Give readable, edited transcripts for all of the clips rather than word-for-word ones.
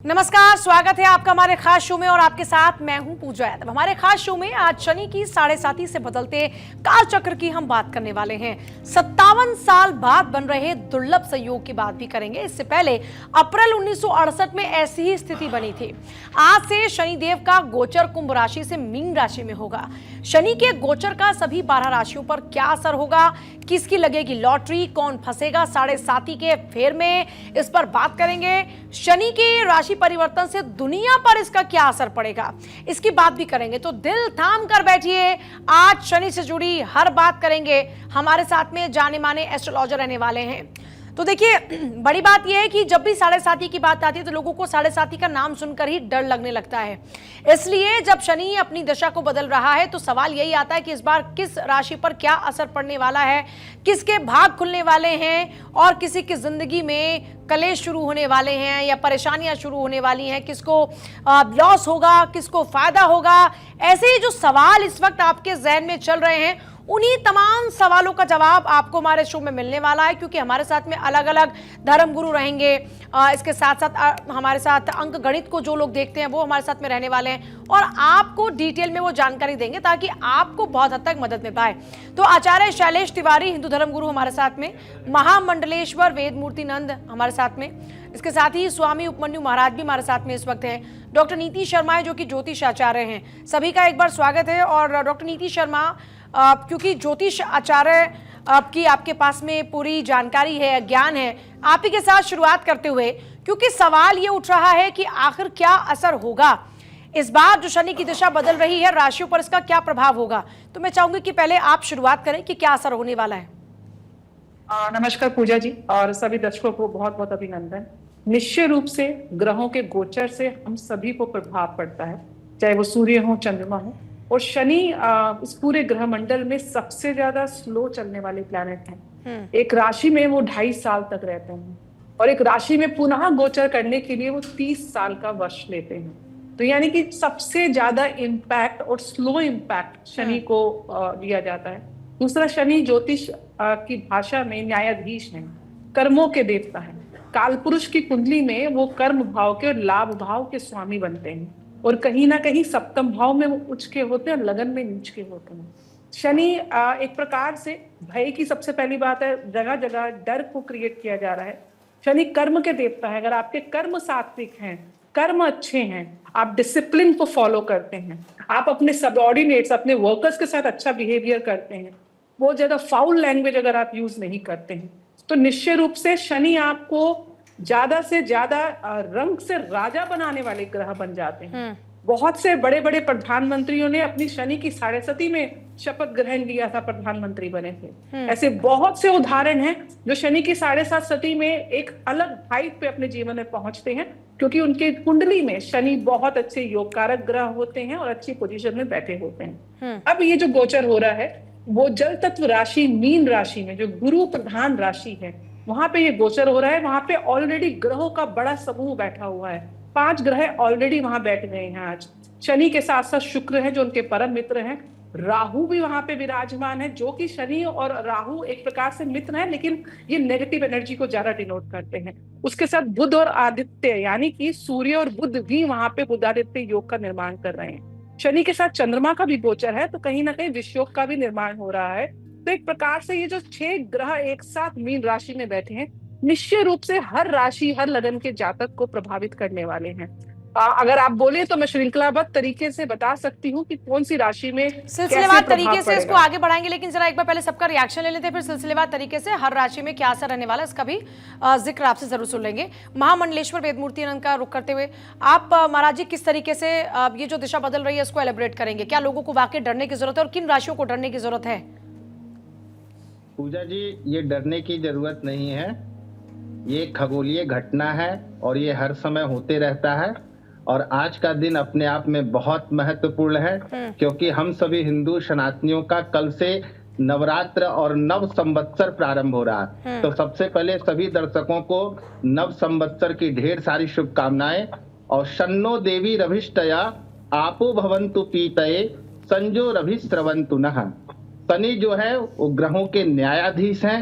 नमस्कार, स्वागत है आपका हमारे खास शो में और आपके साथ मैं हूं पूजा यादव। हमारे खास शो में आज शनि की 7.5 से बदलते काल चक्र की हम बात करने वाले हैं। 57 साल बाद बन रहे दुर्लभ संयोग की बात भी करेंगे। इससे पहले अप्रैल 1968 में ऐसी ही स्थिति बनी थी। आज से शनिदेव का गोचर कुंभ राशि से मीन राशि में होगा। शनि के गोचर का सभी 12 राशियों पर क्या असर होगा, किसकी लगेगी लॉटरी, कौन फंसेगा 7.5 के फेर में, इस पर बात करेंगे। शनि के राशि परिवर्तन से दुनिया पर इसका क्या असर पड़ेगा, इसकी बात भी करेंगे। तो दिल थाम कर बैठिए, आज शनि से जुड़ी हर बात करेंगे। हमारे साथ में जाने माने एस्ट्रोलॉजर रहने वाले हैं। तो देखिए, बड़ी बात यह है कि जब भी 7.5 की बात आती है तो लोगों को 7.5 का नाम सुनकर ही डर लगने लगता है। इसलिए जब शनि अपनी दशा को बदल रहा है तो सवाल यही आता है कि इस बार किस राशि पर क्या असर पड़ने वाला है, किसके भाग खुलने वाले हैं और किसी की जिंदगी में कलेश शुरू होने वाले हैं या परेशानियां शुरू होने वाली हैं, किसको लॉस होगा, किसको फायदा होगा। ऐसे ही जो सवाल इस वक्त आपके जहन में चल रहे हैं, उन्हीं तमाम सवालों का जवाब आपको हमारे शो में मिलने वाला है, क्योंकि हमारे साथ में अलग अलग धर्म गुरु रहेंगे। इसके साथ साथ हमारे साथ अंक गणित को जो लोग देखते हैं वो हमारे साथ में रहने वाले हैं और आपको डिटेल में वो जानकारी देंगे ताकि आपको बहुत हद तक मदद मिल पाए। तो आचार्य शैलेश तिवारी हिंदू धर्म गुरु हमारे साथ में, महामंडलेश्वर वेदमूर्ति नंद हमारे साथ में, इसके साथ ही स्वामी उपमन्यु महाराज भी हमारे साथ में इस वक्त हैं। डॉक्टर नीति शर्मा है जो कि ज्योतिष आचार्य हैं। सभी का एक बार स्वागत है। और डॉक्टर नीति शर्मा, क्योंकि ज्योतिष आचार्य आपकी आपके पास में पूरी जानकारी है, ज्ञान है, आप ही के साथ शुरुआत करते हुए, क्योंकि सवाल ये उठ रहा है कि आखिर क्या असर होगा इस बार जो शनि की दिशा बदल रही है, राशियों पर इसका क्या प्रभाव होगा। तो मैं चाहूंगी कि पहले आप शुरुआत करें कि क्या असर होने वाला है। नमस्कार पूजा जी और सभी दर्शकों को बहुत बहुत अभिनंदन। निश्चय रूप से ग्रहों के गोचर से हम सभी को प्रभाव पड़ता है, चाहे वो सूर्य हो, चंद्रमा हो। और शनि इस पूरे ग्रह मंडल में सबसे ज्यादा स्लो चलने वाले प्लैनेट हैं। एक राशि में वो 2.5 साल तक रहते हैं और एक राशि में पुनः गोचर करने के लिए वो 30 साल का वर्ष लेते हैं। तो यानी कि सबसे ज्यादा इम्पैक्ट और स्लो इम्पैक्ट शनि को दिया जाता है। दूसरा, शनि ज्योतिष की भाषा में न्यायाधीश है, कर्मों के देवता है। कालपुरुष की कुंडली में वो कर्म भाव के और लाभ भाव के स्वामी बनते हैं और कहीं ना कहीं सप्तम भाव में वो उच्च के होते हैं और लगन में नीच के होते हैं। शनि एक प्रकार से भय की सबसे पहली बात है, जगह जगह डर को क्रिएट किया जा रहा है। शनि कर्म के देवता है। अगर आपके कर्म सात्विक हैं, कर्म अच्छे हैं, आप डिसिप्लिन को फॉलो करते हैं, आप अपने सबऑर्डिनेट्स, अपने वर्कर्स के साथ अच्छा बिहेवियर करते हैं, बहुत ज्यादा फाउल लैंग्वेज अगर आप यूज नहीं करते हैं, तो निश्चय रूप से शनि आपको ज्यादा से ज्यादा रंग से राजा बनाने वाले ग्रह बन जाते हैं। बहुत से बड़े बड़े प्रधानमंत्रियों ने अपनी शनि की 7.5 में शपथ ग्रहण लिया था, प्रधानमंत्री बने थे। ऐसे बहुत से उदाहरण हैं जो शनि की 7.5 में एक अलग हाइट पे अपने जीवन में पहुंचते हैं, क्योंकि उनके कुंडली में शनि बहुत अच्छे योग कारक ग्रह होते हैं और अच्छी पोजीशन में बैठे होते हैं। अब ये जो गोचर हो रहा है वो जल तत्व राशि मीन राशि में, जो गुरु प्रधान राशि है, वहां पे ये गोचर हो रहा है। वहां पे ऑलरेडी ग्रहों का बड़ा समूह बैठा हुआ है। 5 ग्रह ऑलरेडी वहां बैठ गए हैं आज। शनि के साथ साथ शुक्र है जो उनके परम मित्र हैं। राहु भी वहां पे विराजमान है, जो कि शनि और राहु एक प्रकार से मित्र है, लेकिन ये नेगेटिव एनर्जी को ज्यादा डिनोट करते हैं। उसके साथ बुध और आदित्य, यानी कि सूर्य और बुध भी वहां पे बुध आदित्य योग का निर्माण कर रहे हैं। शनि के साथ चंद्रमा का भी गोचर है, तो कहीं ना कहीं विषयोग का भी निर्माण हो रहा है। तो एक प्रकार से ये जो 6 ग्रह एक साथ मीन राशि में बैठे हैं, निश्चय रूप से हर राशि, हर लगन के जातक को प्रभावित करने वाले हैं। अगर आप बोले तो मैं श्रृंखलाबद्ध तरीके से बता सकती हूँ कि कौन सी राशि में सिलसिलेवार तरीके से इसको आगे बढ़ाएंगे, लेकिन जरा एक बार पहले सबका रिएक्शन ले लेते हैं, फिर सिलसिलेवार तरीके से हर राशि में क्या असर रहने वाला है इसका भी जिक्र आपसे जरूर सुन लेंगे। महामंडलेश्वर वेदमूर्ति नंद का रुख करते हुए आप महाराज जी किस तरीके से ये जो दिशा बदल रही है इसको एलिब्रेट करेंगे। क्या लोगों को वाकई डरने की जरूरत है और किन राशियों को डरने की जरूरत है? पूजा जी, ये डरने की जरूरत नहीं है। ये खगोलीय घटना है और ये हर समय होते रहता है। और आज का दिन अपने आप में बहुत महत्वपूर्ण है, क्योंकि हम सभी हिंदू सनातनियों का कल से नवरात्र और नव संवत्सर प्रारंभ हो रहा है। तो सबसे पहले सभी दर्शकों को नव संवत्सर की ढेर सारी शुभकामनाएं। और शन्नो देवी रभिष्टया आपो भवन्तु पीतये संजो रभिस्रवन्तु नः। शनि जो है वो ग्रहों के न्यायाधीश हैं।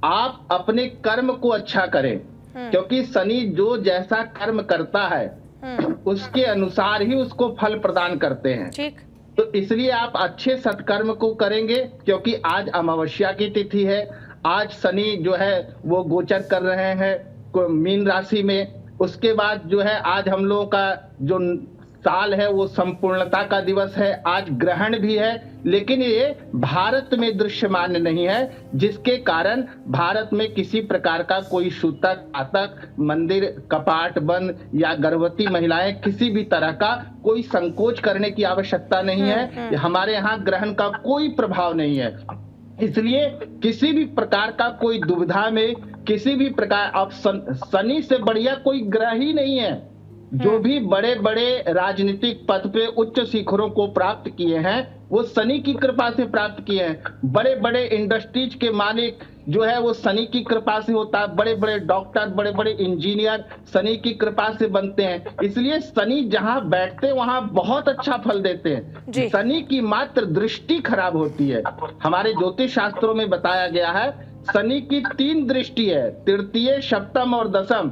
आप अपने कर्म को अच्छा करें, क्योंकि शनि जो जैसा कर्म करता है उसके अनुसार ही उसको फल प्रदान करते हैं। ठीक। तो इसलिए आप अच्छे सत्कर्म को करेंगे, क्योंकि आज अमावस्या की तिथि है। आज शनि जो है वो गोचर कर रहे हैं मीन राशि में। उसके बाद जो है आज हम लोगों का जो साल है वो संपूर्णता का दिवस है। आज ग्रहण भी है, लेकिन ये भारत में दृश्यमान नहीं है, जिसके कारण भारत में किसी प्रकार का कोई सूतक, आतक, मंदिर कपाट बंद या गर्भवती महिलाएं किसी भी तरह का कोई संकोच करने की आवश्यकता नहीं है। हमारे यहाँ ग्रहण का कोई प्रभाव नहीं है, इसलिए किसी भी प्रकार का कोई दुविधा में, किसी भी प्रकार, अब शनि से बढ़िया कोई ग्रह ही नहीं है। जो भी बड़े बड़े राजनीतिक पद पे उच्च शिखरों को प्राप्त किए हैं वो शनि की कृपा से प्राप्त किए हैं। बड़े बड़े इंडस्ट्रीज के मालिक जो है वो शनि की कृपा से होता है। बड़े बड़े डॉक्टर, बड़े बड़े इंजीनियर शनि की कृपा से बनते हैं। इसलिए शनि जहां बैठते हैं वहां बहुत अच्छा फल देते हैं। शनि की मात्र दृष्टि खराब होती है। हमारे ज्योतिष शास्त्रों में बताया गया है शनि की 3 दृष्टि है, तृतीय, सप्तम और दशम।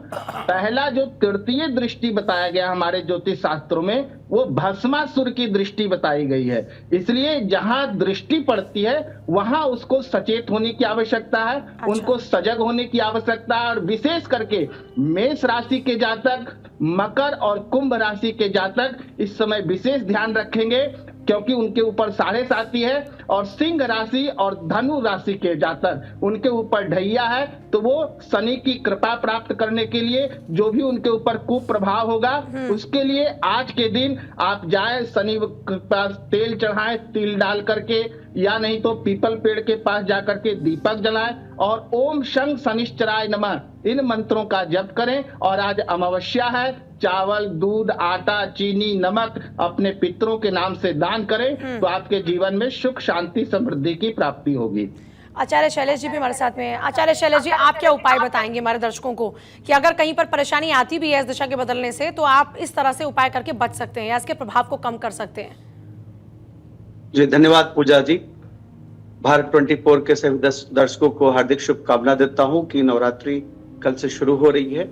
पहला जो तृतीय दृष्टि बताया गया हमारे ज्योतिष शास्त्रों में वो भस्मासुर की दृष्टि बताई गई है। इसलिए जहां दृष्टि पड़ती है वहां उसको सचेत होने की आवश्यकता है। उनको सजग होने की आवश्यकता है। और विशेष करके मेष राशि के जातक, मकर और कुंभ राशि के जातक इस समय विशेष ध्यान रखेंगे, क्योंकि उनके ऊपर 7.5 है। और सिंह राशि और धनु राशि के जातक उनके ऊपर ढैया है। तो वो शनि की कृपा प्राप्त करने के लिए जो भी उनके ऊपर कुप्रभाव होगा उसके लिए आज के दिन आप जाए शनि के पास तेल चढ़ाएं, तिल डाल करके, या नहीं तो पीपल पेड़ के पास जाकर के दीपक जलाएं और ओम शं शनिश्चराय नमः इन मंत्रों का जप करें। और आज अमावस्या है, चावल, दूध, आटा, चीनी, नमक अपने पितरों के नाम से दान करें तो आपके जीवन में सुख, शांति, समृद्धि की प्राप्ति होगी। आचार्य शैलेश जी भी हमारे साथ में हैं। आचार्य शैलेश जी, आप क्या उपाय बताएंगे हमारे दर्शकों को कि अगर कहीं पर परेशानी आती भी है इस दिशा के बदलने से तो आप इस तरह से उपाय करके बच सकते हैं या इसके प्रभाव को कम कर सकते हैं? जी धन्यवाद पूजा जी। भारत 24 के सभी दर्शकों को हार्दिक शुभकामना देता हूं कि नवरात्रि कल से शुरू हो रही है।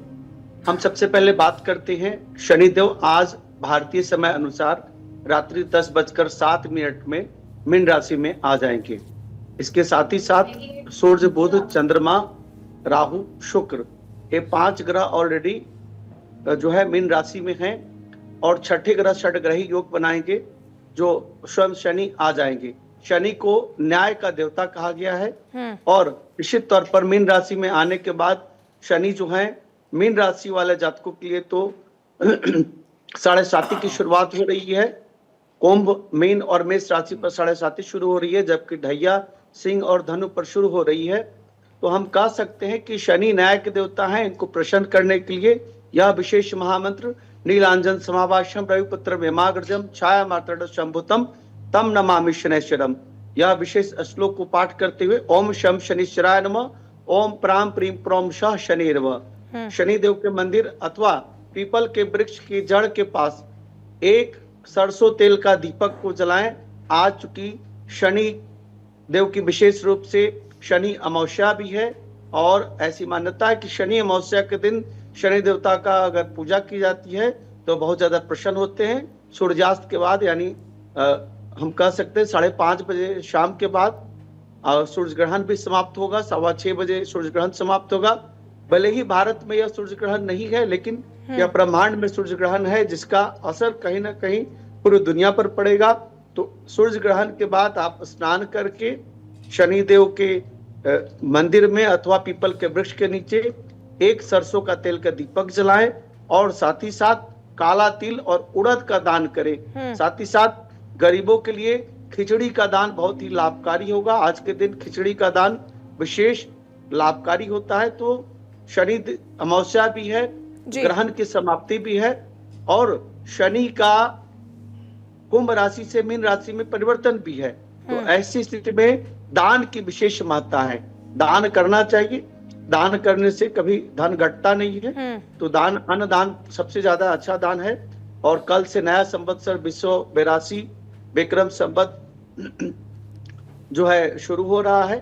हम सबसे पहले बात करते हैं शनिदेव आज भारतीय समय अनुसार रात्रि 10:07 में मीन राशि में आ जाएंगे। इसके साथ ही साथ सूर्य, बुध, चंद्रमा, राहु, शुक्र ये 5 ग्रह ऑलरेडी जो है मीन राशि में हैं और छठे ग्रह षटग्रही योग बनाएंगे जो स्वयं शनि आ जाएंगे। शनि को न्याय का देवता कहा गया है और निश्चित तौर पर मीन राशि में आने के बाद शनि जो है मीन राशि वाले जातकों के लिए तो 7.5 की शुरुआत हो रही है। कुंभ, मीन और मेष राशि पर 7.5 शुरू हो रही है, जबकि ढैया, सिंह और धनु पर शुरू हो रही है। तो हम कह सकते हैं कि शनि न्याय के देवता हैं। इनको प्रसन्न करने के लिए यह विशेष महामंत्र नीलांजन समाभाषम रविपुत्र वेमाग्रजम छाया मातृ शंभुतम तम नमामि शनैश्वरम, यह विशेष श्लोक को पाठ करते हुए ओम शम शनिश्चराय नमः, ओम प्राम प्रीम प्रोम शः शनिर्वः। शनिदेव के मंदिर अथवा पीपल के वृक्ष की जड़ के पास एक सरसों तेल का दीपक को जलाएं। आज चूंकि शनि देव की विशेष रूप से शनि अमावस्या भी है और ऐसी मान्यता है कि शनि अमावस्या के दिन शनि देवता का अगर पूजा की जाती है तो बहुत ज्यादा प्रसन्न होते हैं। सूर्यास्त के बाद यानी हम कह सकते हैं 5:30 बजे शाम के बाद सूर्य ग्रहण भी समाप्त होगा। 6:15 बजे सूर्य ग्रहण समाप्त होगा। भले ही भारत में यह सूर्य ग्रहण नहीं है, लेकिन यह ब्रह्मांड में सूर्य ग्रहण है जिसका असर कहीं ना कहीं पूरी दुनिया पर पड़ेगा। तो सूर्य ग्रहण के बाद आप स्नान करके शनिदेव के मंदिर में अथवा पीपल के वृक्ष के नीचे एक सरसों का तेल का दीपक जलाएं और साथ ही साथ काला तिल और उड़द का दान करें। साथ ही साथ गरीबों के लिए खिचड़ी का दान बहुत ही लाभकारी होगा। आज के दिन खिचड़ी का दान विशेष लाभकारी होता है। तो शनि अमावस्या भी है, ग्रहण की समाप्ति भी है और शनि का कुंभ राशि से मीन राशि में परिवर्तन भी है। तो ऐसी स्थिति में दान की विशेष महत्ता है। दान करना चाहिए। दान करने से कभी धन घटता नहीं है। तो दान, अन्नदान सबसे ज्यादा अच्छा दान है। और कल से नया संवत्सर 2082 विक्रम संवत जो है शुरू हो रहा है।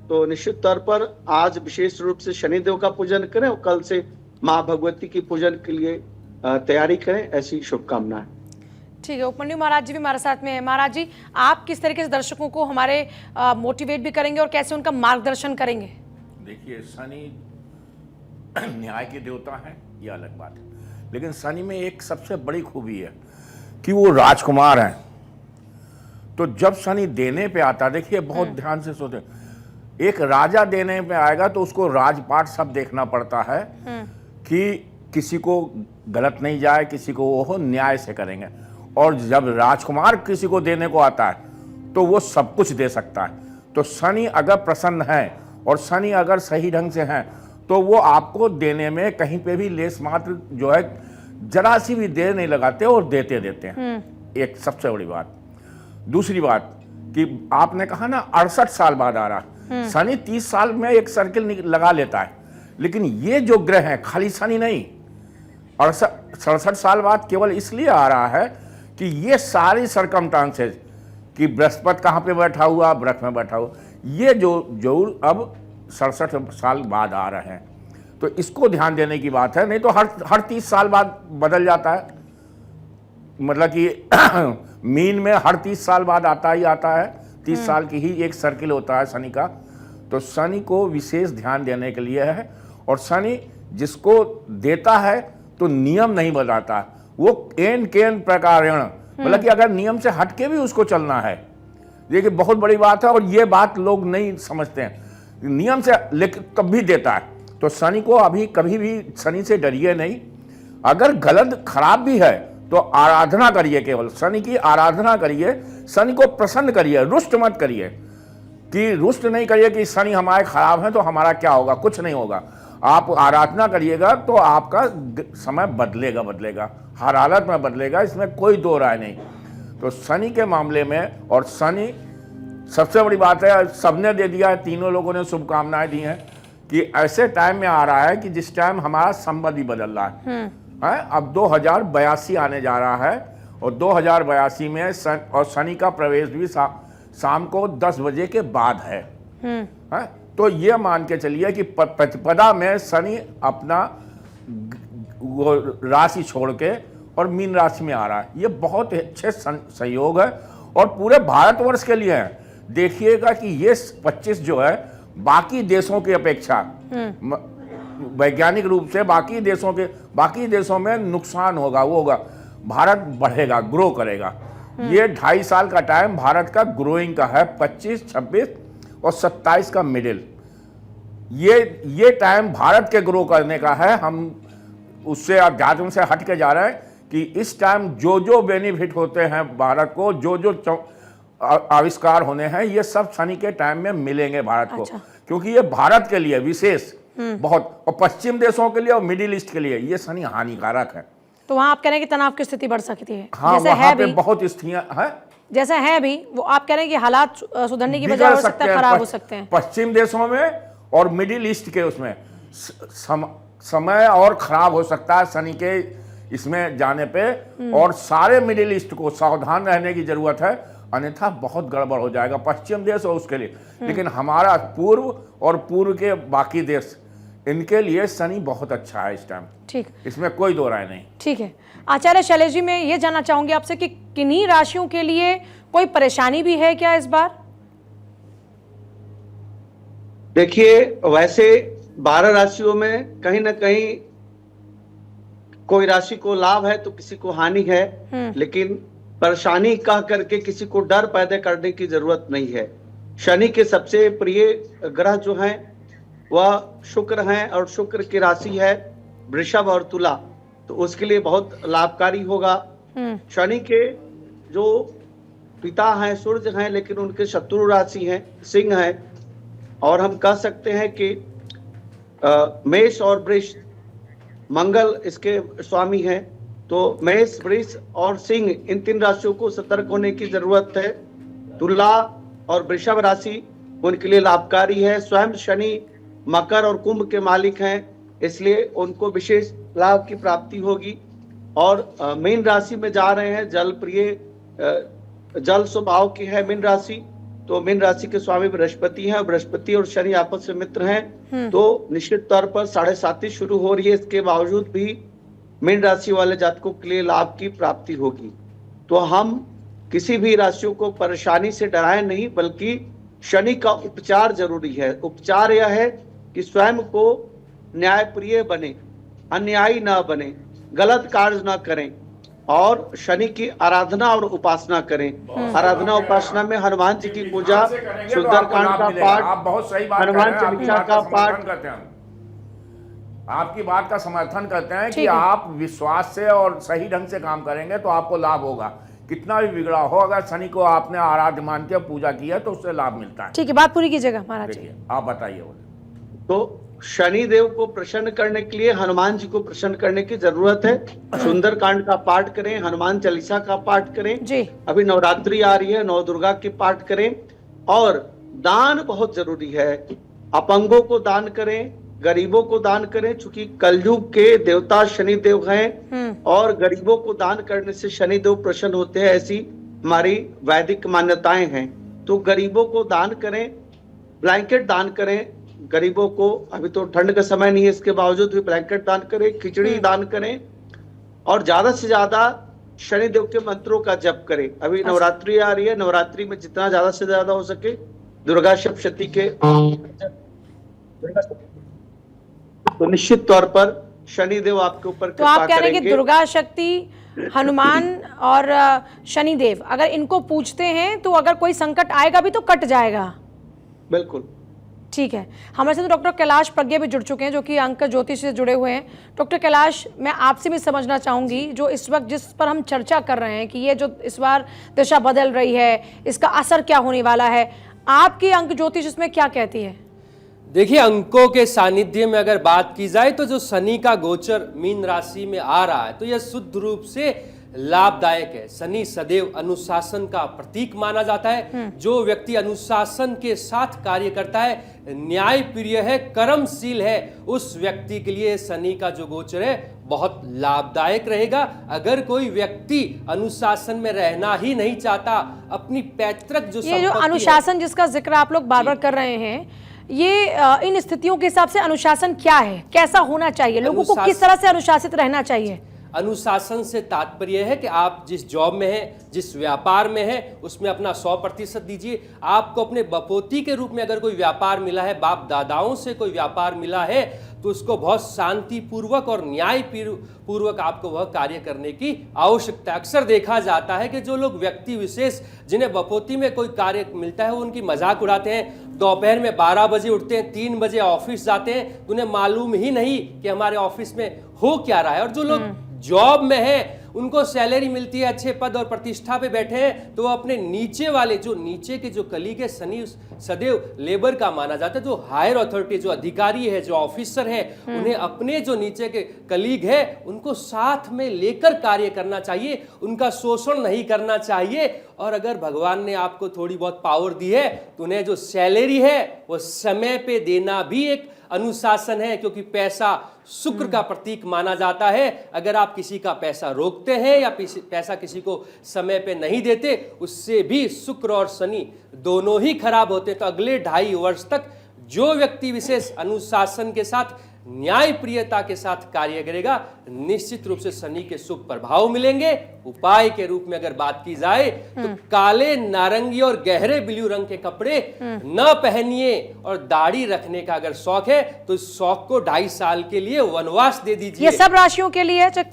तो निश्चित तौर पर आज विशेष रूप से शनिदेव का पूजन करें और कल से माँ भगवती की पूजन के लिए तैयारी करें, ऐसी शुभकामनाएं। ठीक है, उपमन्यु महाराज जी भी हमारे साथ में है। महाराज जी, आप किस तरीके से दर्शकों को हमारे मोटिवेट भी करेंगे और कैसे उनका मार्गदर्शन करेंगे? देखिए, शनि न्याय के देवता हैं, ये अलग बात है, लेकिन शनि में एक सबसे बड़ी खूबी है कि वो राजकुमार हैं। तो जब शनि देने पे आता, देखिए बहुत ध्यान से सोचे, एक राजा देने पे आएगा तो उसको राजपाट सब देखना पड़ता है कि किसी को गलत नहीं जाए, किसी को वो न्याय से करेंगे। और जब राजकुमार किसी को देने को आता है तो वो सब कुछ दे सकता है। तो शनि अगर प्रसन्न है और शनि अगर सही ढंग से हैं तो वो आपको देने में कहीं पे भी लेस मात्र जो है जरा सी भी देर नहीं लगाते और देते देते हैं। एक सबसे बड़ी बात। दूसरी बात कि आपने कहा ना 68 साल बाद आ रहा, शनि 30 साल में एक सर्किल लगा लेता है, लेकिन ये जो ग्रह है खाली शनि नहीं, 67 साल बाद केवल इसलिए आ रहा है कि ये सारी सरकमस्टांसेस कि बृहस्पति कहाँ पे बैठा हुआ, वृक्ष में बैठा हुआ, ये जो अब 67 साल बाद आ रहे हैं। तो इसको ध्यान देने की बात है, नहीं तो हर 30 साल बाद बदल जाता है। मतलब कि मीन में हर 30 साल बाद आता ही आता है, 30 साल की ही एक सर्किल होता है शनि का। तो शनि को विशेष ध्यान देने के लिए है। और शनि जिसको देता है तो नियम नहीं बताता, वो एन केन प्रकारेण, मतलब कि अगर नियम से हटके भी उसको चलना है, देखिए बहुत बड़ी बात है। और ये बात लोग नहीं समझते हैं, नियम से लेकिन तब भी देता है। तो शनि को अभी कभी भी शनि से डरिए नहीं। अगर गलत खराब भी है तो आराधना करिए, केवल शनि की आराधना करिए, शनि को प्रसन्न करिए, रुष्ट मत करिए। कि रुष्ट नहीं करिए कि शनि हमारे खराब हैं तो हमारा क्या होगा, कुछ नहीं होगा। आप आराधना करिएगा तो आपका समय बदलेगा, हर हालत में बदलेगा, इसमें कोई दो राय नहीं। तो शनि के मामले में, और शनि सबसे बड़ी बात है, सबने दे दिया है, तीनों लोगों ने शुभकामनाएं दी हैं कि ऐसे टाइम में आ रहा है कि जिस टाइम हमारा संबंध ही बदल रहा है। अब 2082 आने जा रहा है और 2082 में और शनि का प्रवेश भी शाम को 10 बजे के बाद है। तो ये मान के चलिए कि प्रतिपदा में शनि अपना वो राशि छोड़ के और मीन राशि में आ रहा है। ये बहुत अच्छे संयोग है और पूरे भारतवर्ष के लिए है। देखिएगा कि ये 25 जो है बाकी देशों की अपेक्षा वैज्ञानिक रूप से बाकी देशों में नुकसान होगा, वो होगा, भारत बढ़ेगा, ग्रो करेगा। ये 2.5 साल का टाइम भारत का ग्रोइंग का है, 25, 26 और 27 का मिडिल। ये टाइम भारत के ग्रो करने का है। हम उससे अध्यात्म से हट के जा रहे हैं कि इस टाइम जो बेनिफिट होते हैं भारत को, जो आविष्कार होने हैं, ये सब शनि के टाइम में मिलेंगे भारत को। क्योंकि ये भारत के लिए विशेष बहुत, और पश्चिम देशों के लिए और मिडिल ईस्ट के लिए ये शनि हानिकारक है। तो वहां आप कह रहे हैं कि तनाव की स्थिति बढ़ सकती है। हाँ, वहां पे बहुत स्थितियां हैं, जैसे है भी, वो आप कह रहे हैं कि हालात सुधरने की बजाय हो सकता है खराब हो सकते हैं। पश्चिम देशों में और मिडिल ईस्ट के उसमें समय और खराब हो सकता है शनि के इसमें जाने पे। और सारे मिडिल ईस्ट को सावधान रहने की जरूरत है, अन्यथा बहुत गड़बड़ हो जाएगा पश्चिम देश और उसके लिए। लेकिन हमारा पूर्व के बाकी देश, इनके लिए शनि बहुत अच्छा है इस टाइम। ठीक, इसमें कोई दो राय नहीं। ठीक है आचार्य शैलेश जी, मैं ये जानना चाहूंगी आपसे कि किन्हीं राशियों के लिए कोई परेशानी भी है क्या इस बार? देखिए, वैसे 12 राशियों में कहीं ना कहीं कोई राशि को लाभ है तो किसी को हानि है, लेकिन परेशानी कह करके किसी को डर पैदा करने की जरूरत नहीं है। शनि के सबसे प्रिय ग्रह जो हैं वह शुक्र हैं और शुक्र की राशि है वृषभ और तुला, तो उसके लिए बहुत लाभकारी होगा। शनि के जो पिता हैं सूर्य हैं, लेकिन उनके शत्रु राशि हैं सिंह हैं, और हम कह सकते हैं कि मेष और वृष, मंगल इसके स्वामी हैं। तो मेष, वृष और सिंह, इन 3 राशियों को सतर्क होने की जरूरत है। तुला और वृषभ राशि उनके लिए लाभकारी है। स्वयं शनि मकर और कुंभ के मालिक हैं, इसलिए उनको विशेष लाभ की प्राप्ति होगी। और मीन राशि में जा रहे हैं, जल प्रिय, जल स्वभाव की है मीन राशि, तो मीन राशि के स्वामी बृहस्पति हैं, और बृहस्पति और शनि आपस में मित्र हैं, तो निश्चित तौर पर 7.5 शुरू हो रही है। इसके बावजूद भी मीन राशि वाले जातकों के लिए लाभ की प्राप्ति होगी। तो हम किसी भी राशियों को परेशानी से डराएं नहीं, बल्कि शनि का उपचार जरूरी है। उपचार यह है कि स्वयं को न्यायप्रिय बने, अन्यायी ना बने, गलत कार्य ना करें, और शनि की आराधना और उपासना करें। आराधना उपासना में हनुमान जी की पूजा, सुंदरकांड का पाठ, आप बहुत सही बात हनुमान कर रहे हैं, चालीसा का पाठ। करते हैं, आपकी बात का समर्थन करते हैं कि ठीक है। आप विश्वास से और सही ढंग से काम करेंगे तो आपको लाभ होगा। कितना भी बिगड़ा हो, अगर शनि को आपने आराध्य मान के पूजा की है तो उससे लाभ मिलता है। ठीक है, बात पूरी कीजिएगा महाराज जी। देखिए, आप बताइए। बोले तो शनि देव को प्रसन्न करने के लिए हनुमान जी को प्रसन्न करने की जरूरत है। सुंदरकांड का पाठ करें, हनुमान चालीसा का पाठ करें। जी। अभी नवरात्रि आ रही है, नौ दुर्गा के पाठ करें। और दान बहुत जरूरी है। अपंगों को दान करें, गरीबों को दान करें, चूंकि कलयुग के देवता शनि देव हैं, और गरीबों को दान करने से शनि देव प्रसन्न होते हैं, ऐसी हमारी वैदिक मान्यताएं हैं। तो गरीबों को दान करें, ब्लैंकेट दान करें गरीबों को। अभी तो ठंड का समय नहीं है, इसके बावजूद भी ब्लैंकेट दान करें, खिचड़ी दान करें, और ज्यादा से ज्यादा शनिदेव के मंत्रों का जप करें। अभी नवरात्रि आ रही है, नवरात्रि में जितना ज्यादा से ज्यादा हो सके दुर्गा सप्तशती के तो निश्चित तौर पर शनिदेव आपके ऊपर तो आप कृपा कह रहे हैं कि करेंगे। दुर्गा शक्ति, हनुमान और शनिदेव अगर इनको पूछते हैं तो अगर कोई संकट आएगा भी तो कट जाएगा। बिल्कुल। ठीक है, हमारे साथ डॉक्टर कैलाश प्रज्ञा भी जुड़ चुके हैं, जो कि अंक ज्योतिष से जुड़े हुए हैं। डॉक्टर कैलाश, मैं आपसे भी समझना चाहूंगी, जो इस वक्त जिस पर हम चर्चा कर रहे हैं कि ये जो इस बार दिशा बदल रही है, इसका असर क्या होने वाला है, आपकी अंक ज्योतिष इसमें क्या कहती है? देखिए, अंकों के सानिध्य में अगर बात की जाए तो जो शनि का गोचर मीन राशि में आ रहा है तो यह शुद्ध रूप से लाभदायक है। शनि सदैव अनुशासन का प्रतीक माना जाता है। जो व्यक्ति अनुशासन के साथ कार्य करता है, न्याय प्रिय है, कर्मशील है, उस व्यक्ति के लिए शनि का जो गोचर है बहुत लाभदायक रहेगा। अगर कोई व्यक्ति अनुशासन में रहना ही नहीं चाहता, अपनी पैतृक जो ये जो अनुशासन जिसका जिक्र आप लोग बार बार कर रहे हैं, ये इन स्थितियों के हिसाब से अनुशासन क्या है, कैसा होना चाहिए, लोगों को किस तरह से अनुशासित रहना चाहिए? अनुशासन से तात्पर्य है कि आप जिस जॉब में हैं, जिस व्यापार में हैं, उसमें अपना 100% दीजिए। आपको अपने बपोती के रूप में अगर कोई व्यापार मिला है, बाप दादाओं से कोई व्यापार मिला है, तो उसको बहुत शांतिपूर्वक और न्याय पूर्वक आपको वह कार्य करने की आवश्यकता। अक्सर देखा जाता है कि जो लोग व्यक्ति विशेष जिन्हें बपोती में कोई कार्य मिलता है, वो उनकी मजाक उड़ाते हैं। दोपहर में 12 बजे उठते हैं, 3 बजे ऑफिस जाते हैं, तो उन्हें मालूम ही नहीं कि हमारे ऑफिस में हो क्या रहा है। और जो लोग जॉब में है, उनको सैलरी मिलती है, अच्छे पद और प्रतिष्ठा पे बैठे हैं, तो वो अपने नीचे वाले जो नीचे के जो कलीग है, शनि सदैव लेबर का माना जाता है। जो हायर अथॉरिटी, जो अधिकारी है, जो ऑफिसर है, उन्हें अपने जो नीचे के कलीग है उनको साथ में लेकर कार्य करना चाहिए, उनका शोषण नहीं करना चाहिए। और अगर भगवान ने आपको थोड़ी बहुत पावर दी है तो उन्हें जो सैलरी है वो समय पे देना भी एक अनुशासन है, क्योंकि पैसा शुक्र का प्रतीक माना जाता है। अगर आप किसी का पैसा रोकते हैं या पैसा किसी को समय पे नहीं देते, उससे भी शुक्र और शनि दोनों ही खराब होते हैं। तो अगले 2.5 वर्ष तक जो व्यक्ति विशेष अनुशासन के साथ, न्याय प्रियता के साथ कार्य करेगा, निश्चित रूप से शनि के शुभ प्रभाव मिलेंगे। उपाय के रूप में अगर बात की जाए तो काले, नारंगी और गहरे ब्लू रंग के कपड़े न पहनिए, और दाढ़ी रखने का अगर शौक है तो इस शौक को 2.5 साल के लिए वनवास दे दीजिए। ये सब राशियों के लिए है, चाहे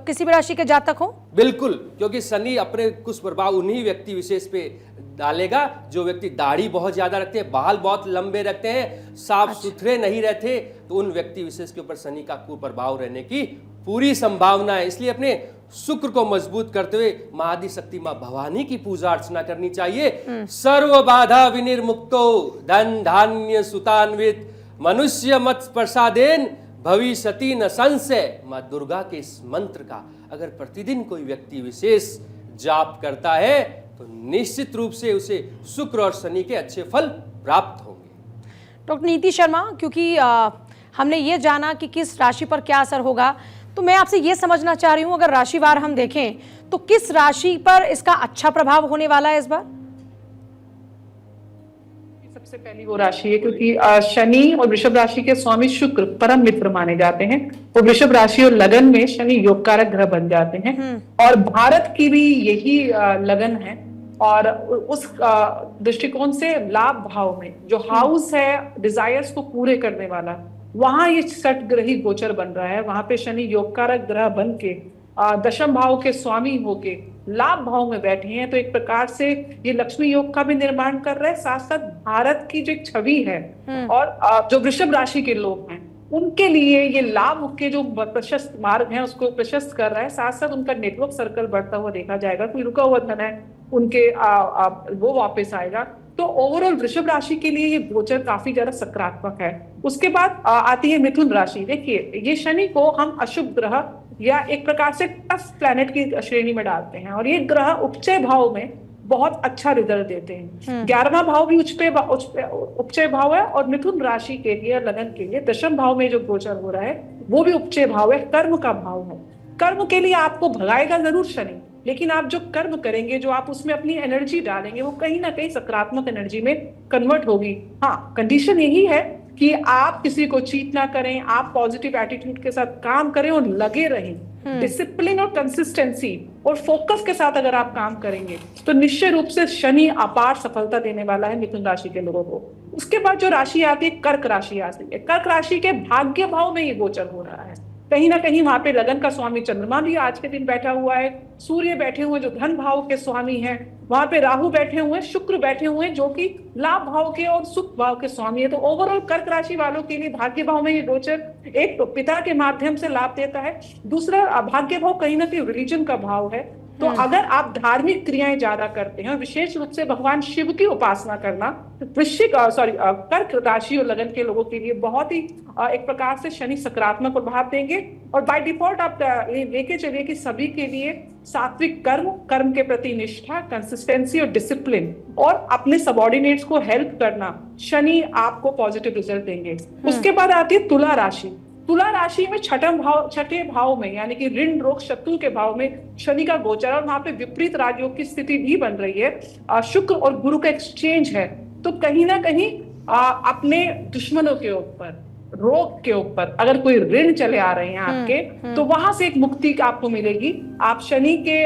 किसी भी राशि के जातक हो? बिल्कुल, क्योंकि शनि अपने कुछ प्रभाव उन्हीं व्यक्ति विशेष पे डालेगा जो व्यक्ति दाढ़ी बहुत ज्यादा रखते हैं, बाल बहुत लंबे रखते हैं, साफ सुथरे नहीं रहते, तो उन व्यक्ति विशेष के ऊपर शनि का कुप्रभाव रहने की पूरी संभावना है। इसलिए अपने शुक्र को मजबूत करते हुए महाआदि शक्ति मां भवानी की पूजा अर्चना करनी चाहिए। सर्व बाधा विनिर्मुक्तो धन धान्य सुतान्वित मनुष्य मत प्रसादेन भविष्यति न संशय। मां दुर्गा के इस मंत्र का अगर प्रतिदिन कोई व्यक्ति विशेष जाप करता है तो निश्चित रूप से उसे शुक्र और शनि के अच्छे फल प्राप्त होंगे। डॉक्टर नीति शर्मा, क्योंकि हमने ये जाना कि किस राशि पर क्या असर होगा, तो मैं आपसे ये समझना चाह रही हूँ, अगर राशिवार हम देखें तो किस राशि पर इसका अच्छा प्रभाव होने वाला है इस बार? सबसे पहली वो राशि है क्योंकि शनि और वृषभ राशि के स्वामी शुक्र परम मित्र माने जाते हैं। वो वृषभ राशि और लगन में शनि योग कारक ग्रह बन जाते हैं और भारत की भी यही लगन है। और उस दृष्टिकोण से लाभ भाव में जो हाउस है डिजायर्स को पूरे करने वाला, वहां ये छठ ग्रही गोचर बन रहा है। वहां पे शनि योग कारक ग्रह बन के दशम भाव के स्वामी होके लाभ भाव में बैठे हैं। तो एक प्रकार से ये लक्ष्मी योग का भी निर्माण कर रहे हैं, साथ साथ भारत की जो एक छवि है और जो वृषभ राशि के लोग हैं उनके लिए ये लाभ के जो प्रशस्त मार्ग है उसको प्रशस्त कर रहा है। साथ साथ उनका नेटवर्क सर्कल बढ़ता हुआ देखा जाएगा। कोई रुका हुआ धन है उनके वो वापस आएगा। तो ओवरऑल वृषभ राशि के लिए ये गोचर काफी ज्यादा सकारात्मक है। उसके बाद आती है मिथुन राशि। देखिए ये शनि को हम अशुभ ग्रह या एक प्रकार से टफ प्लैनेट की श्रेणी में डालते हैं और ये ग्रह उपचय भाव में बहुत अच्छा रिजल्ट देते हैं। 11वां भाव भी उपचय भाव है और मिथुन राशि के लिए लगन के लिए दशम भाव में जो गोचर हो रहा है वो भी उपचय भाव है, कर्म का भाव है। कर्म के लिए आपको भगाएगा जरूर शनि, लेकिन आप जो कर्म करेंगे, जो आप उसमें अपनी एनर्जी डालेंगे, वो कहीं ना कहीं सकारात्मक एनर्जी में कन्वर्ट होगी। हाँ, कंडीशन यही है कि आप किसी को चीट ना करें, आप पॉजिटिव एटीट्यूड के साथ काम करें और लगे रहें। डिसिप्लिन और कंसिस्टेंसी और फोकस के साथ अगर आप काम करेंगे तो निश्चय रूप से शनि अपार सफलता देने वाला है मिथुन राशि के लोगों को। उसके बाद जो राशि आती है कर्क राशि आती है। कर्क राशि के भाग्य भाव में ये गोचर हो रहा है। कहीं ना कहीं वहां पे लगन का स्वामी चंद्रमा भी आज के दिन बैठा हुआ है, सूर्य बैठे हुए जो धन भाव के स्वामी हैं, वहां पे राहु बैठे हुए, शुक्र बैठे हुए जो कि लाभ भाव के और सुख भाव के स्वामी है। तो ओवरऑल कर्क राशि वालों के लिए भाग्य भाव में ये गोचर एक तो पिता के माध्यम से लाभ देता है, दूसरा भाग्य भाव कहीं ना कहीं रिलीजन का भाव है। तो अगर आप धार्मिक क्रियाएं ज्यादा करते हैं और विशेष रूप से भगवान शिव की उपासना करना, कर्क राशि और लगन के लोगों के लिए बहुत ही एक प्रकार से शनि सकारात्मक प्रभाव देंगे। और बाय डिफॉल्ट आप लेके चलिए कि सभी के लिए सात्विक कर्म के प्रति निष्ठा, कंसिस्टेंसी और डिसिप्लिन और अपने सबऑर्डिनेट्स को हेल्प करना, शनि आपको पॉजिटिव रिजल्ट देंगे। उसके बाद आती है तुला राशि। तुला राशि में छठे भाव में यानी कि ऋण रोग शत्रु के भाव में शनि का गोचर और वहां पे विपरीत राजयोग की स्थिति भी बन रही है। शुक्र और गुरु का एक्सचेंज है। तो कहीं ना कहीं अपने दुश्मनों के ऊपर, रोग के ऊपर अगर कोई ऋण चले आ रहे हैं आपके, तो वहां से एक मुक्ति आपको मिलेगी। आप शनि के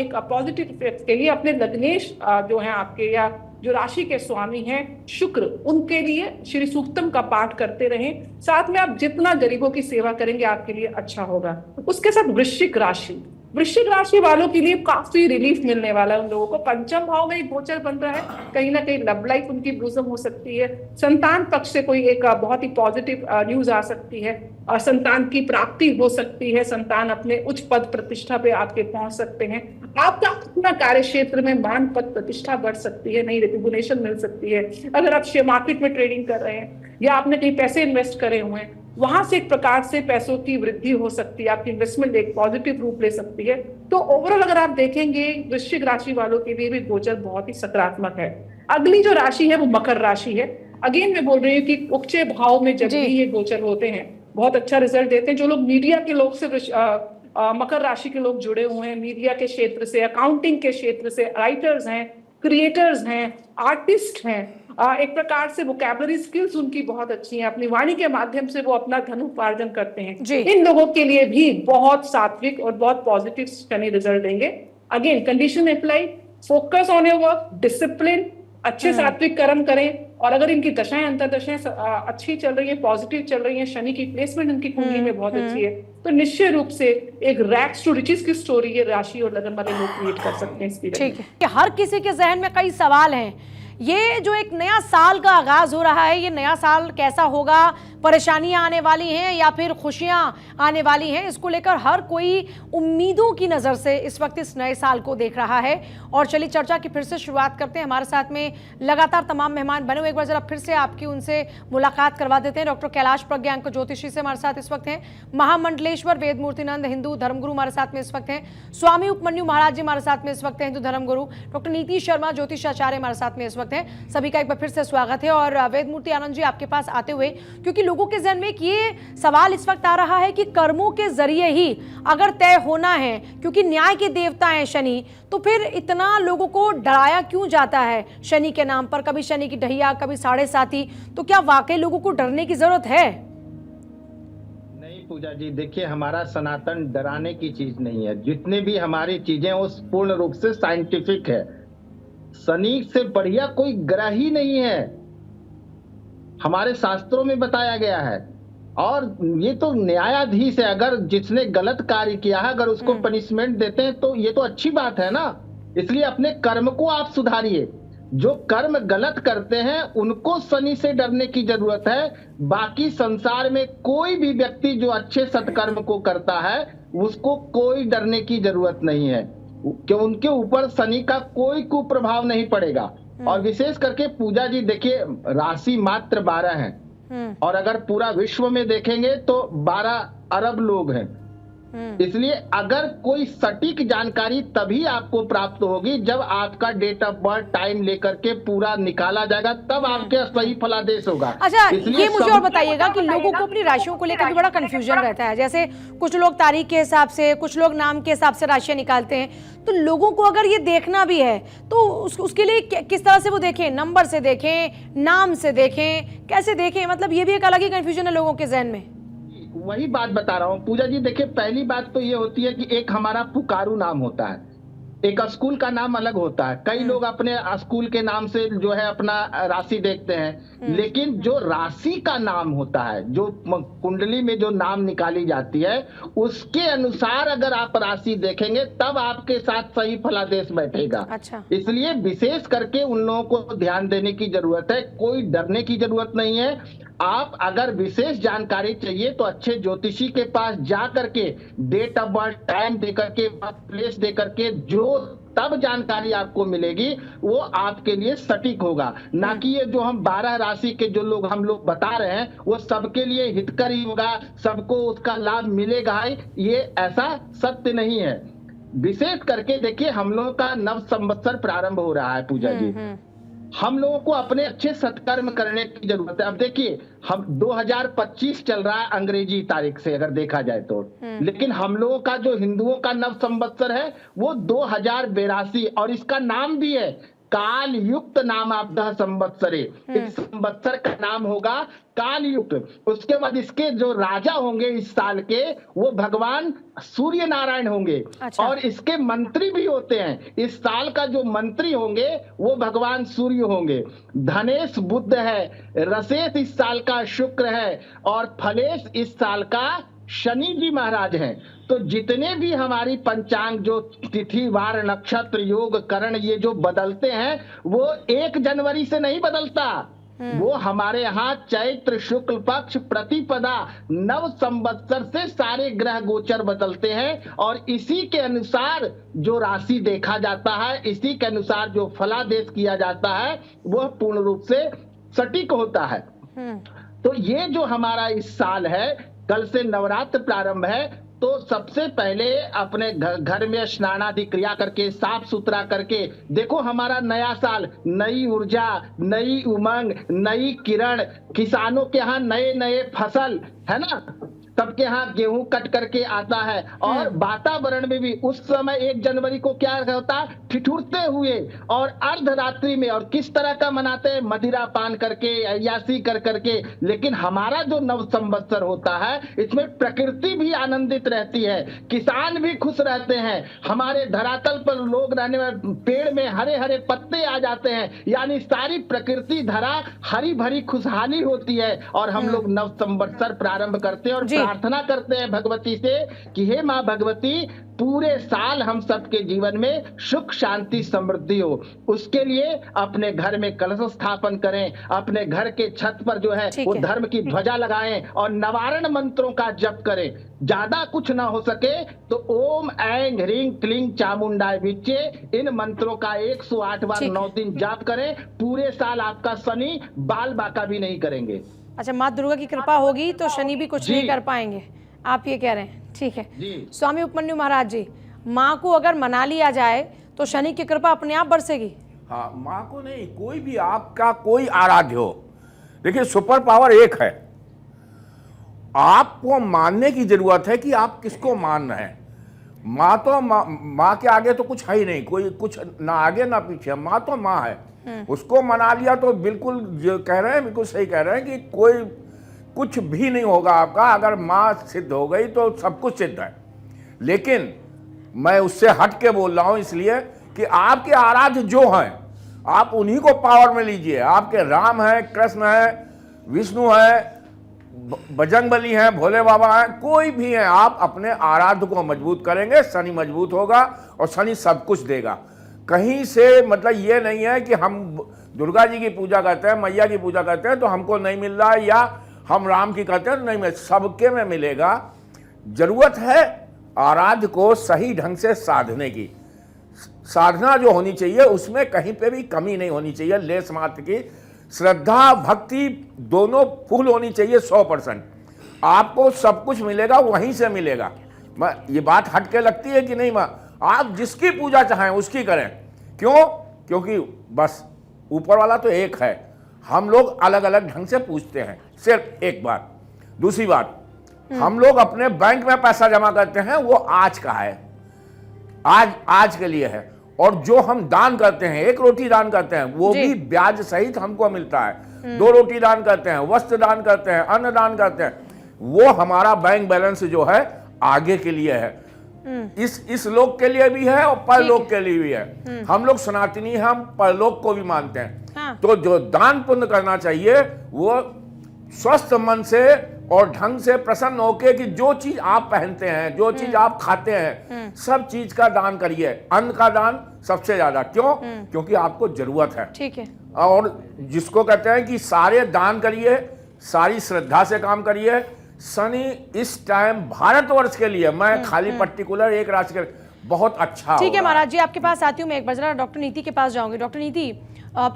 एक पॉजिटिव इफेक्ट के लिए अपने लग्नेश जो है आपके या जो राशि के स्वामी हैं शुक्र, उनके लिए श्री सूक्तम का पाठ करते रहें। साथ में आप जितना गरीबों की सेवा करेंगे आपके लिए अच्छा होगा। उसके साथ वृश्चिक राशि वालों के लिए काफी रिलीफ मिलने वाला है। उन लोगों को पंचम भाव में एक गोचर बन रहा है, कहीं ना कहीं लव लाइफ उनकी ब्लूसम हो सकती है। संतान पक्ष से कोई एक बहुत ही पॉजिटिव न्यूज आ सकती है और संतान की प्राप्ति हो सकती है। संतान अपने उच्च पद प्रतिष्ठा पे आपके पहुंच सकते हैं। आपका अपना कार्य क्षेत्र में मान पद प्रतिष्ठा बढ़ सकती है, नई रेपुटेशन मिल सकती है। अगर आप शेयर मार्केट में ट्रेडिंग कर रहे हैं या आपने कहीं पैसे इन्वेस्ट करे हुए हैं, वहां से एक प्रकार से पैसों की वृद्धि हो सकती है, आपकी इन्वेस्टमेंट एक पॉजिटिव रूप ले सकती है। तो ओवरऑल अगर आप देखेंगे वृश्चिक राशि वालों के लिए भी गोचर बहुत ही सकारात्मक है। अगली जो राशि है वो मकर राशि है। अगेन मैं बोल रही हूँ कि उपचय भाव में जब भी ये गोचर होते हैं बहुत अच्छा रिजल्ट देते हैं। जो लोग मीडिया के लोग से मकर राशि के लोग जुड़े हुए हैं, मीडिया के क्षेत्र से, अकाउंटिंग के क्षेत्र से, राइटर्स हैं, क्रिएटर्स हैं, आर्टिस्ट हैं, एक प्रकार से वोकैबुलरी स्किल्स उनकी बहुत अच्छी हैं, अपनी वाणी के माध्यम से वो अपना धन उपार्जन करते हैं। इन लोगों के लिए भी बहुत सात्विक और बहुत पॉजिटिव शनि रिजल्ट देंगे। Again condition apply, focus on your work, discipline, अच्छे सात्विक कर्म करें। और अगर इनकी दशाएं अंतर्दशाएं अच्छी चल रही है, पॉजिटिव चल रही है, शनि की प्लेसमेंट इनकी कुंडली में बहुत अच्छी है, तो निश्चय रूप से एक रैग्स टू रिचेस की स्टोरी ये राशि और लगन वाले लोग क्रिएट कर सकते हैं। ठीक है, हर किसी के जहन में कई सवाल हैं। ये जो एक नया साल का आगाज हो रहा है, ये नया साल कैसा होगा, परेशानियां आने वाली हैं या फिर खुशियां आने वाली हैं, इसको लेकर हर कोई उम्मीदों की नज़र से इस वक्त इस नए साल को देख रहा है। और चलिए चर्चा की फिर से शुरुआत करते हैं। हमारे साथ में लगातार तमाम मेहमान बने हुए, एक बार जरा फिर से आपकी उनसे मुलाकात करवा देते हैं। डॉक्टर कैलाश प्रज्ञांक ज्योतिषी से हमारे साथ इस वक्त हैं, महामंडलेश्वर वेदमूर्तिनंद हिंदू धर्मगुरु हमारे साथ में इस वक्त हैं, स्वामी उपमन्यु महाराज जी हमारे साथ में इस वक्त हैं, हिंदू धर्मगुरु, डॉक्टर नीति शर्मा ज्योतिषाचार्य हमारे साथ में इस वक्त करते हैं। सभी का एक बार फिर से स्वागत है। और वेदमूर्ति आनंद जी, आपके पास आते हुए, क्योंकि लोगों के जहन में ये सवाल इस वक्त आ रहा है कि कर्मों के जरिए ही अगर तय होना है, क्योंकि न्याय के देवता हैं शनि, तो फिर इतना लोगों को डराया क्यों जाता है शनि के नाम पर? कभी शनि की ढैया, कभी 7.5, तो क्या वाकई लोगों को डरने की जरूरत है? पूजा जी, देखिए, हमारा सनातन डराने की चीज नहीं है। जितने भी हमारी चीजें वो पूर्ण रूप से साइंटिफिक है। शनि से बढ़िया कोई ग्रह ही नहीं है, हमारे शास्त्रों में बताया गया है। और ये तो न्यायाधीश है, अगर जिसने गलत कार्य किया है अगर उसको पनिशमेंट देते हैं तो ये तो अच्छी बात है ना। इसलिए अपने कर्म को आप सुधारिए। जो कर्म गलत करते हैं उनको शनि से डरने की जरूरत है। बाकी संसार में कोई भी व्यक्ति जो अच्छे सत्कर्म को करता है उसको कोई डरने की जरूरत नहीं है, कि उनके ऊपर शनि का कोई कुप्रभाव नहीं पड़ेगा। और विशेष करके पूजा जी, देखिए, राशि मात्र 12 है और अगर पूरा विश्व में देखेंगे तो 12 अरब लोग हैं। इसलिए अगर कोई सटीक जानकारी तभी आपको प्राप्त होगी जब आपका डेट ऑफ बर्थ टाइम लेकर के पूरा निकाला जाएगा, तब आपके सही फलादेश होगा। अच्छा, ये मुझे और बताइएगा कि लोगों को अपनी राशियों को लेकर भी बड़ा कंफ्यूजन रहता है। जैसे कुछ लोग तारीख के हिसाब से, कुछ लोग नाम के हिसाब से राशियां निकालते हैं। तो लोगों को अगर ये देखना भी है तो उसके लिए किस तरह से वो देखें? नंबर से देखें, नाम से देखें, कैसे देखें? मतलब ये भी एक अलग ही कंफ्यूजन है लोगों के जहन में। वही बात बता रहा हूँ पूजा जी। देखिए, पहली बात तो ये होती है कि एक हमारा पुकारू नाम होता है, एक स्कूल का नाम अलग होता है। कई लोग अपने स्कूल के नाम से जो है अपना राशि देखते हैं, लेकिन जो राशि का नाम होता है, जो कुंडली में जो नाम निकाली जाती है, उसके अनुसार अगर आप राशि देखेंगे तब आपके साथ सही फलादेश बैठेगा। अच्छा। इसलिए विशेष करके उन लोगों को ध्यान देने की जरूरत है, कोई डरने की जरूरत नहीं है। आप अगर विशेष जानकारी चाहिए तो अच्छे ज्योतिषी के पास जा करके डेट ऑफ बर्थ टाइम दे करके, प्लेस दे करके, जो तब जानकारी आपको मिलेगी वो आपके लिए सटीक होगा। ना कि ये जो हम 12 राशि के जो लोग हम लोग बता रहे हैं वो सबके लिए हितकारी होगा, सबको उसका लाभ मिलेगा, ये ऐसा सत्य नहीं है। विशेष करके देखिए, हम लोगों का नव संवत्सर प्रारंभ हो रहा है पूजा जी। हम लोगों को अपने अच्छे सत्कर्म करने की जरूरत है। अब देखिए, हम 2025 चल रहा है अंग्रेजी तारीख से अगर देखा जाए तो, लेकिन हम लोगों का जो हिंदुओं का नव संवत्सर है वो 2082 और इसका नाम भी है काल युक्त नाम आपदा संवत्सरे। इस संवत्सर का नाम होगा काल युक्त। उसके बाद इसके जो राजा होंगे इस साल के वो भगवान सूर्य नारायण होंगे। अच्छा। और इसके मंत्री भी होते हैं। इस साल का जो मंत्री होंगे वो भगवान सूर्य होंगे। धनेश बुध है, रसेश इस साल का शुक्र है और फलेश इस साल का शनि जी महाराज हैं। तो जितने भी हमारी पंचांग जो तिथि वार नक्षत्र योग करण ये जो बदलते हैं वो 1 जनवरी से नहीं बदलता। वो हमारे यहाँ चैत्र शुक्ल पक्ष प्रतिपदा नव संवत्सर से सारे ग्रह गोचर बदलते हैं और इसी के अनुसार जो राशि देखा जाता है, इसी के अनुसार जो फलादेश किया जाता है वह पूर्ण रूप से सटीक होता है। तो ये जो हमारा इस साल है, कल से नवरात्र प्रारंभ है, तो सबसे पहले अपने घर में स्नानादि क्रिया करके साफ सुथरा करके देखो, हमारा नया साल, नई ऊर्जा, नई उमंग, नई किरण, किसानों के यहाँ नए नए फसल है ना, सबके यहाँ गेहूं कट करके आता है। और वातावरण में भी उस समय 1 जनवरी को क्या होता, ठिठुरते हुए और अर्धरात्रि में, और किस तरह का मनाते हैं, मदिरा पान करके, अय्यासी कर करके। लेकिन हमारा जो नव संवत्सर होता है इसमें प्रकृति भी आनंदित रहती है, किसान भी खुश रहते हैं, हमारे धरातल पर लोग रहने वाले पेड़ में हरे हरे पत्ते आ जाते हैं, यानी सारी प्रकृति धरा हरी भरी खुशहाली होती है। और हम लोग नव संवत्सर प्रारंभ करते हैं और प्रार्थना करते हैं भगवती से कि हे माँ भगवती, पूरे साल हम सबके जीवन में सुख शांति समृद्धि हो। उसके लिए अपने घर में कलश स्थापन करें, अपने घर के छत पर जो है वो धर्म की ध्वजा लगाएं और नवारण मंत्रों का जप करें। ज्यादा कुछ ना हो सके तो ओम ऐं ह्रीं क्लीं चामुंडाय विच्चे, इन मंत्रों का 108 बार 9 दिन जाप करें। पूरे साल आपका शनि बाल बाका भी नहीं करेंगे। अच्छा, माँ दुर्गा की कृपा होगी तो शनि भी कुछ नहीं कर पाएंगे, आप ये कह रहे हैं? ठीक है स्वामी उपमन्यु महाराज जी, माँ को अगर मना लिया जाए तो शनि की कृपा अपने आप बरसेगी? हाँ, माँ को नहीं, कोई भी आपका कोई आराध्य हो। देखिए, सुपर पावर एक है, आपको मानने की जरूरत है कि आप किसको मान रहे हैं। माँ तो माँ के आगे तो कुछ है ही नहीं, कोई कुछ ना आगे ना पीछे, माँ तो माँ है। उसको मना लिया तो बिल्कुल जो कह रहे हैं बिल्कुल सही कह रहे हैं कि कोई कुछ भी नहीं होगा आपका। अगर माँ सिद्ध हो गई तो सब कुछ सिद्ध है। लेकिन मैं उससे हट के बोल रहा हूं इसलिए कि आपके आराध्य जो हैं, आप उन्हीं को पावर में लीजिए। आपके राम है, कृष्ण है, विष्णु है, बजरंगबली हैं, भोले बाबा हैं, कोई भी हैं, आप अपने आराध्य को मजबूत करेंगे, शनि मजबूत होगा और शनि सब कुछ देगा। कहीं से मतलब ये नहीं है कि हम दुर्गा जी की पूजा करते हैं, मैया की पूजा करते हैं तो हमको नहीं मिल रहा है, या हम राम की करते हैं तो नहीं मिल, सबके में मिलेगा। जरूरत है आराध्य को सही ढंग से साधने की। साधना जो होनी चाहिए उसमें कहीं पे भी कमी नहीं होनी चाहिए, लेस मात्र की। श्रद्धा भक्ति दोनों फुल होनी चाहिए 100%। आपको सब कुछ मिलेगा, वहीं से मिलेगा। मैं ये बात हट के लगती है कि नहीं माँ, आप जिसकी पूजा चाहें उसकी करें। क्यों? क्योंकि बस ऊपर वाला तो एक है, हम लोग अलग अलग ढंग से पूछते हैं। सिर्फ एक बात। दूसरी बात, हम लोग अपने बैंक में पैसा जमा करते हैं, वो आज का है, आज के लिए है। और जो हम दान करते हैं, एक रोटी दान करते हैं, वो भी ब्याज सहित हमको मिलता है। 2 रोटी दान करते हैं, वस्त्र दान करते हैं, अन्न दान करते हैं, वो हमारा बैंक बैलेंस जो है आगे के लिए है। इस लोक के लिए भी है और परलोक के लिए भी है। हम लोग सनातनी हैं, हम परलोक को भी मानते हैं। हाँ। तो जो दान पुण्य करना चाहिए वो स्वस्थ मन से और ढंग से प्रसन्न होके कि जो चीज आप पहनते हैं, जो चीज आप खाते हैं, सब चीज का दान करिए। अन्न का दान सबसे ज्यादा। क्यों? क्योंकि आपको जरूरत है। ठीक है। और जिसको कहते हैं कि सारे दान करिए, सारी श्रद्धा से काम करिए। शनि इस टाइम भारतवर्ष के लिए, मैं खाली पर्टिकुलर एक राशि के, बहुत अच्छा ठीक है होगा। महाराज जी, आपके पास आती हूँ मैं। एक बज रहा, डॉक्टर नीति के पास जाऊंगी। डॉक्टर नीति,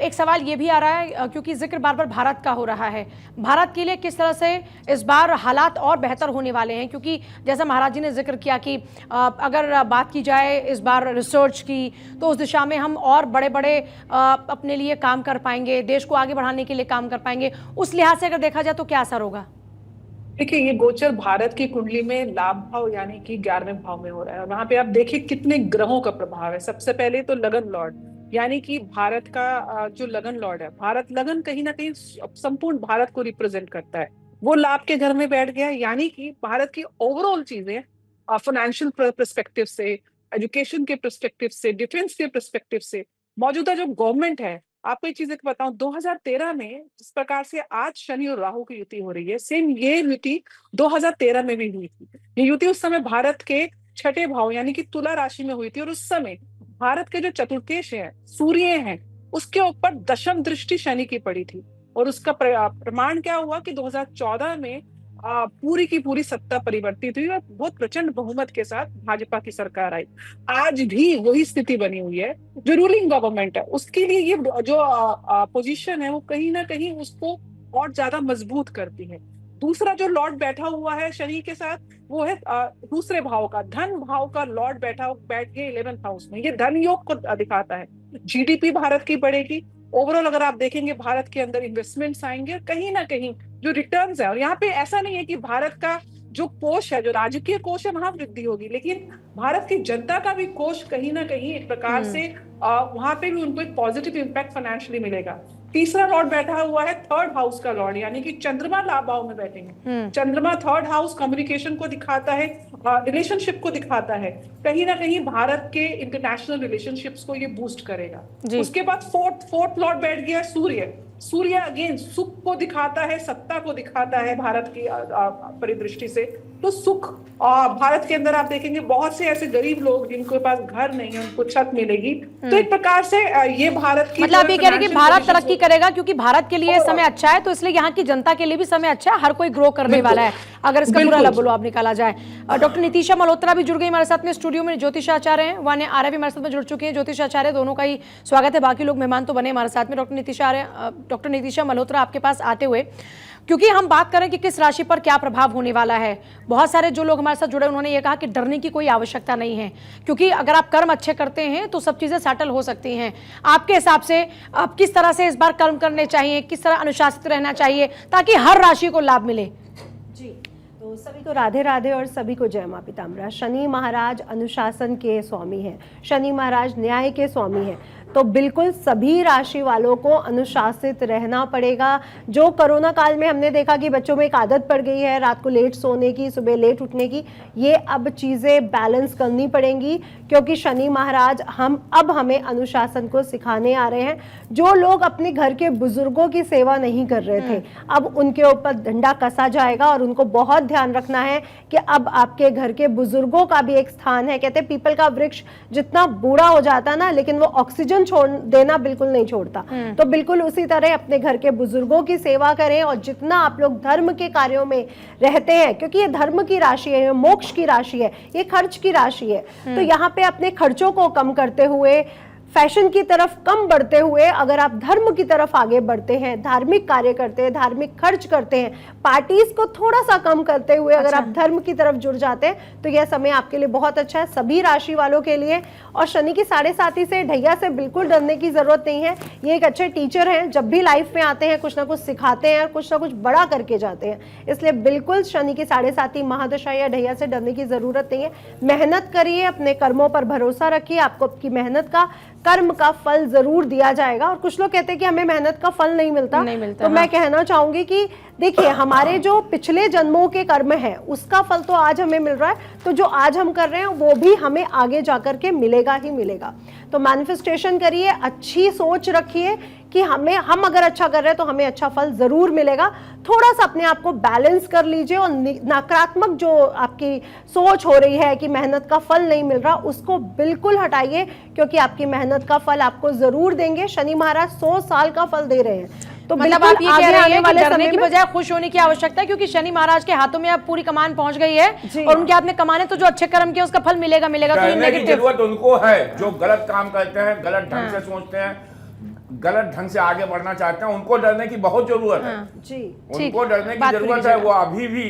एक सवाल ये भी आ रहा है क्योंकि जिक्र बार बार भारत का हो रहा है, भारत के लिए किस तरह से इस बार हालात और बेहतर होने वाले हैं? क्योंकि जैसा महाराज जी ने जिक्र किया कि अगर बात की जाए इस बार रिसर्च की, तो उस दिशा में हम और बड़े बड़े अपने लिए काम कर पाएंगे, देश को आगे बढ़ाने के लिए काम कर पाएंगे। उस लिहाज से अगर देखा जाए तो क्या असर होगा? देखिए, ये गोचर भारत की कुंडली में लाभ भाव यानी कि 11वें भाव में हो रहा है। और वहां पे आप देखिए कितने ग्रहों का प्रभाव है। सबसे पहले तो लगन लॉर्ड, यानी कि भारत का जो लगन लॉर्ड है, भारत लगन कहीं ना कहीं संपूर्ण भारत को रिप्रेजेंट करता है, वो लाभ के घर में बैठ गया। यानी कि भारत की ओवरऑल चीजें फाइनेंशियल पर्सपेक्टिव से, एजुकेशन के पर्सपेक्टिव से, डिफेंस के पर्सपेक्टिव से, मौजूदा जो गवर्नमेंट है, आपको एक चीज बताऊं, 2013 में जिस प्रकार से आज शनि और राहु की युति हो रही है, सेम ये युति 2013 में भी हुई थी। ये युति उस समय भारत के 6ठे भाव यानी कि तुला राशि में हुई थी। और उस समय भारत के जो चतुर्केश है, सूर्य हैं, उसके ऊपर दशम दृष्टि शनि की पड़ी थी। और उसका प्रमाण क्या हुआ कि 2014 में पूरी की पूरी सत्ता परिवर्तित हुई और बहुत प्रचंड बहुमत के साथ भाजपा की सरकार आई। आज भी वही स्थिति बनी हुई है। जो रूलिंग गवर्नमेंट है उसके लिए ये जो पोजीशन है वो कहीं ना कहीं उसको और ज्यादा मजबूत करती है। दूसरा जो लॉर्ड बैठा हुआ है शनि के साथ, वो है दूसरे भाव का, धन भाव का लॉर्ड बैठ गए 11th हाउस में। ये धन योग को दिखाता है। जीडीपी भारत की बढ़ेगी। ओवरऑल अगर आप देखेंगे भारत के अंदर इन्वेस्टमेंट्स आएंगे, कहीं ना कहीं जो रिटर्न्स है। और यहाँ पे ऐसा नहीं है कि भारत का जो कोष है, जो राजकीय कोष है, वहां वृद्धि होगी, लेकिन भारत की जनता का भी कोष कहीं ना कहीं एक प्रकार से वहां पे भी उनको एक पॉजिटिव इंपैक्ट फाइनेंशियली मिलेगा। तीसरा लॉर्ड बैठा हुआ है 3rd हाउस का लॉर्ड, यानी कि चंद्रमा लाभ भाव में बैठेंगे। चंद्रमा 3rd हाउस कम्युनिकेशन को दिखाता है, रिलेशनशिप को दिखाता है। कहीं ना कहीं भारत के इंटरनेशनल रिलेशनशिप्स को ये बूस्ट करेगा। उसके बाद फोर्थ लॉर्ड बैठ गया सूर्य। सूर्य अगेन सुख को दिखाता है, सत्ता को दिखाता है भारत की परिदृष्टि से। तो सुख भारत के अंदर आप देखेंगे बहुत से ऐसे गरीब लोग जिनके पास घर नहीं है, उनको छत मिलेगी। तो एक प्रकार से ये भारत की, मतलब आप ये कह रहे हैं कि भारत तरक्की करेगा क्योंकि भारत के लिए समय अच्छा है, तो इसलिए यहाँ की जनता के लिए भी समय अच्छा है, हर कोई ग्रो करने वाला है अगर इसका पूरा लबोलवाब निकाला जाए। डॉक्टर नितिशा मल्होत्रा भी जुड़ गई हमारे साथ में स्टूडियो में। ज्योतिष आचार्य हैं, वान्या आर्य भी हमारे साथ में जुड़ चुके हैं। ज्योतिष आचार्य दोनों का ही स्वागत है, बाकी लोग मेहमान तो बने हमारे साथ में। डॉक्टर नितिशा मल्होत्रा आपके पास आते हुए क्योंकि हम बात करें कि किस राशि पर क्या प्रभाव होने वाला है, बहुत सारे जो लोग हमारे साथ जुड़े उन्होंने ये कहा कि डरने की कोई आवश्यकता नहीं है, क्योंकि अगर आप कर्म अच्छे करते हैं तो सब चीजें सेटल हो सकती हैं। आपके हिसाब से आप किस तरह से इस बार कर्म करने चाहिए, किस तरह अनुशासित रहना चाहिए ताकि हर राशि को लाभ मिले? जी, तो सभी को राधे राधे और सभी को जय मां पीताम्बरा। शनि महाराज अनुशासन के स्वामी हैं, शनि महाराज न्याय के स्वामी हैं, तो बिल्कुल सभी राशि वालों को अनुशासित रहना पड़ेगा। जो कोरोना काल में हमने देखा कि बच्चों में एक आदत पड़ गई है रात को लेट सोने की, सुबह लेट उठने की, ये अब चीज़ें बैलेंस करनी पड़ेंगी, क्योंकि शनि महाराज अब हमें अनुशासन को सिखाने आ रहे हैं। जो लोग अपने घर के बुजुर्गों की सेवा नहीं कर रहे थे, अब उनके ऊपर डंडा कसा जाएगा और उनको बहुत ध्यान रखना है कि अब आपके घर के बुजुर्गों का भी एक स्थान है। कहते हैं पीपल का वृक्ष जितना बूढ़ा हो जाता ना, लेकिन वो ऑक्सीजन छोड़ देना बिल्कुल नहीं छोड़ता। तो बिल्कुल उसी तरह अपने घर के बुजुर्गों की सेवा करें, और जितना आप लोग धर्म के कार्यों में रहते हैं, क्योंकि ये धर्म की राशि है, ये मोक्ष की राशि है, ये खर्च की राशि है, तो यहाँ पे अपने खर्चों को कम करते हुए, फैशन की तरफ कम बढ़ते हुए अगर आप धर्म की तरफ आगे बढ़ते हैं, धार्मिक कार्य करते हैं, धार्मिक खर्च करते हैं, पार्टीज को थोड़ा सा कम करते हुए अगर आप धर्म की तरफ जुड़ जाते हैं, तो यह समय आपके लिए बहुत अच्छा है सभी राशि वालों के लिए। और शनि की 7.5 से ढैया से बिल्कुल डरने की जरूरत नहीं है। ये एक अच्छे टीचर हैं, जब भी लाइफ में आते हैं कुछ ना कुछ सिखाते हैं, कुछ ना कुछ बड़ा करके जाते हैं, इसलिए बिल्कुल शनि की 7.5 महादशा या ढैया से डरने की जरूरत नहीं है। मेहनत करिए, अपने कर्मों पर भरोसा रखिए, आपको आपकी मेहनत का, कर्म का फल जरूर दिया जाएगा। और कुछ लोग कहते हैं कि हमें मेहनत का फल नहीं मिलता, तो मैं कहना चाहूंगी कि देखिए, हमारे जो पिछले जन्मों के कर्म है उसका फल तो आज हमें मिल रहा है, तो जो आज हम कर रहे हैं वो भी हमें आगे जाकर के मिलेगा ही मिलेगा। तो मैनिफेस्टेशन करिए, अच्छी सोच रखिए कि हम अगर अच्छा कर रहे हैं तो हमें अच्छा फल जरूर मिलेगा। थोड़ा सा अपने आप को बैलेंस कर लीजिए, और नकारात्मक जो आपकी सोच हो रही है कि मेहनत का फल नहीं मिल रहा, उसको बिल्कुल हटाइए, क्योंकि आपकी मेहनत का फल आपको जरूर देंगे। शनि महाराज 100 साल का फल दे रहे हैं। तो मतलब आप ये कह रहे हैं कि डरने की बजाय खुश होने की आवश्यकता है, क्योंकि शनि महाराज के हाथों में अब पूरी कमान पहुंच गई है, और उनके हाथ में कमान है, तो जो अच्छे कर्म किए उसका फल मिलेगा मिलेगा। तो नेगेटिव जरूरत उनको है जो गलत काम करते हैं, गलत ढंग से सोचते हैं, गलत ढंग से आगे बढ़ना चाहते हैं, उनको डरने की बहुत जरूरत है। जी, उनको डरने की जरूरत है। वो अभी भी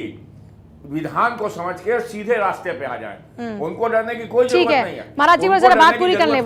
विधान को समझ के सीधे रास्ते पे आ जाए, उनको डरने की कोई जरूरत नहीं है। महाराज जी जरा बात पूरी कर ले,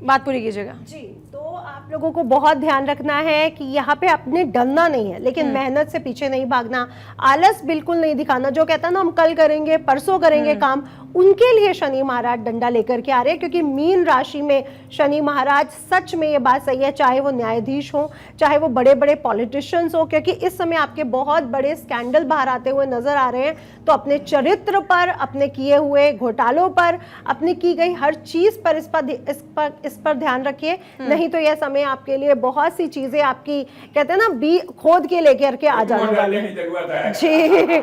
बात पूरी कीजिएगा जी। तो आप लोगों को बहुत ध्यान रखना है कि यहाँ पे आपने डरना नहीं है, लेकिन मेहनत से पीछे नहीं भागना, आलस बिल्कुल नहीं दिखाना। जो कहता है ना हम कल करेंगे, परसों करेंगे काम, उनके लिए शनि महाराज डंडा लेकर के आ रहे हैं, क्योंकि मीन राशि में शनि महाराज, सच में ये बात सही है, चाहे वो न्यायाधीश हो, चाहे वो बड़े बड़े पॉलिटिशियंस हो, क्योंकि इस समय आपके बहुत बड़े स्कैंडल बाहर आते हुए नजर आ रहे हैं। तो अपने चरित्र पर, अपने किए हुए घोटालों पर, अपनी की गई हर चीज पर इस पर ध्यान रखिए, नहीं तो यह समय आपके लिए बहुत सी चीजें आपकी, कहते हैं ना, बी खोद के लेकर के आ जाने वाले हैं जी।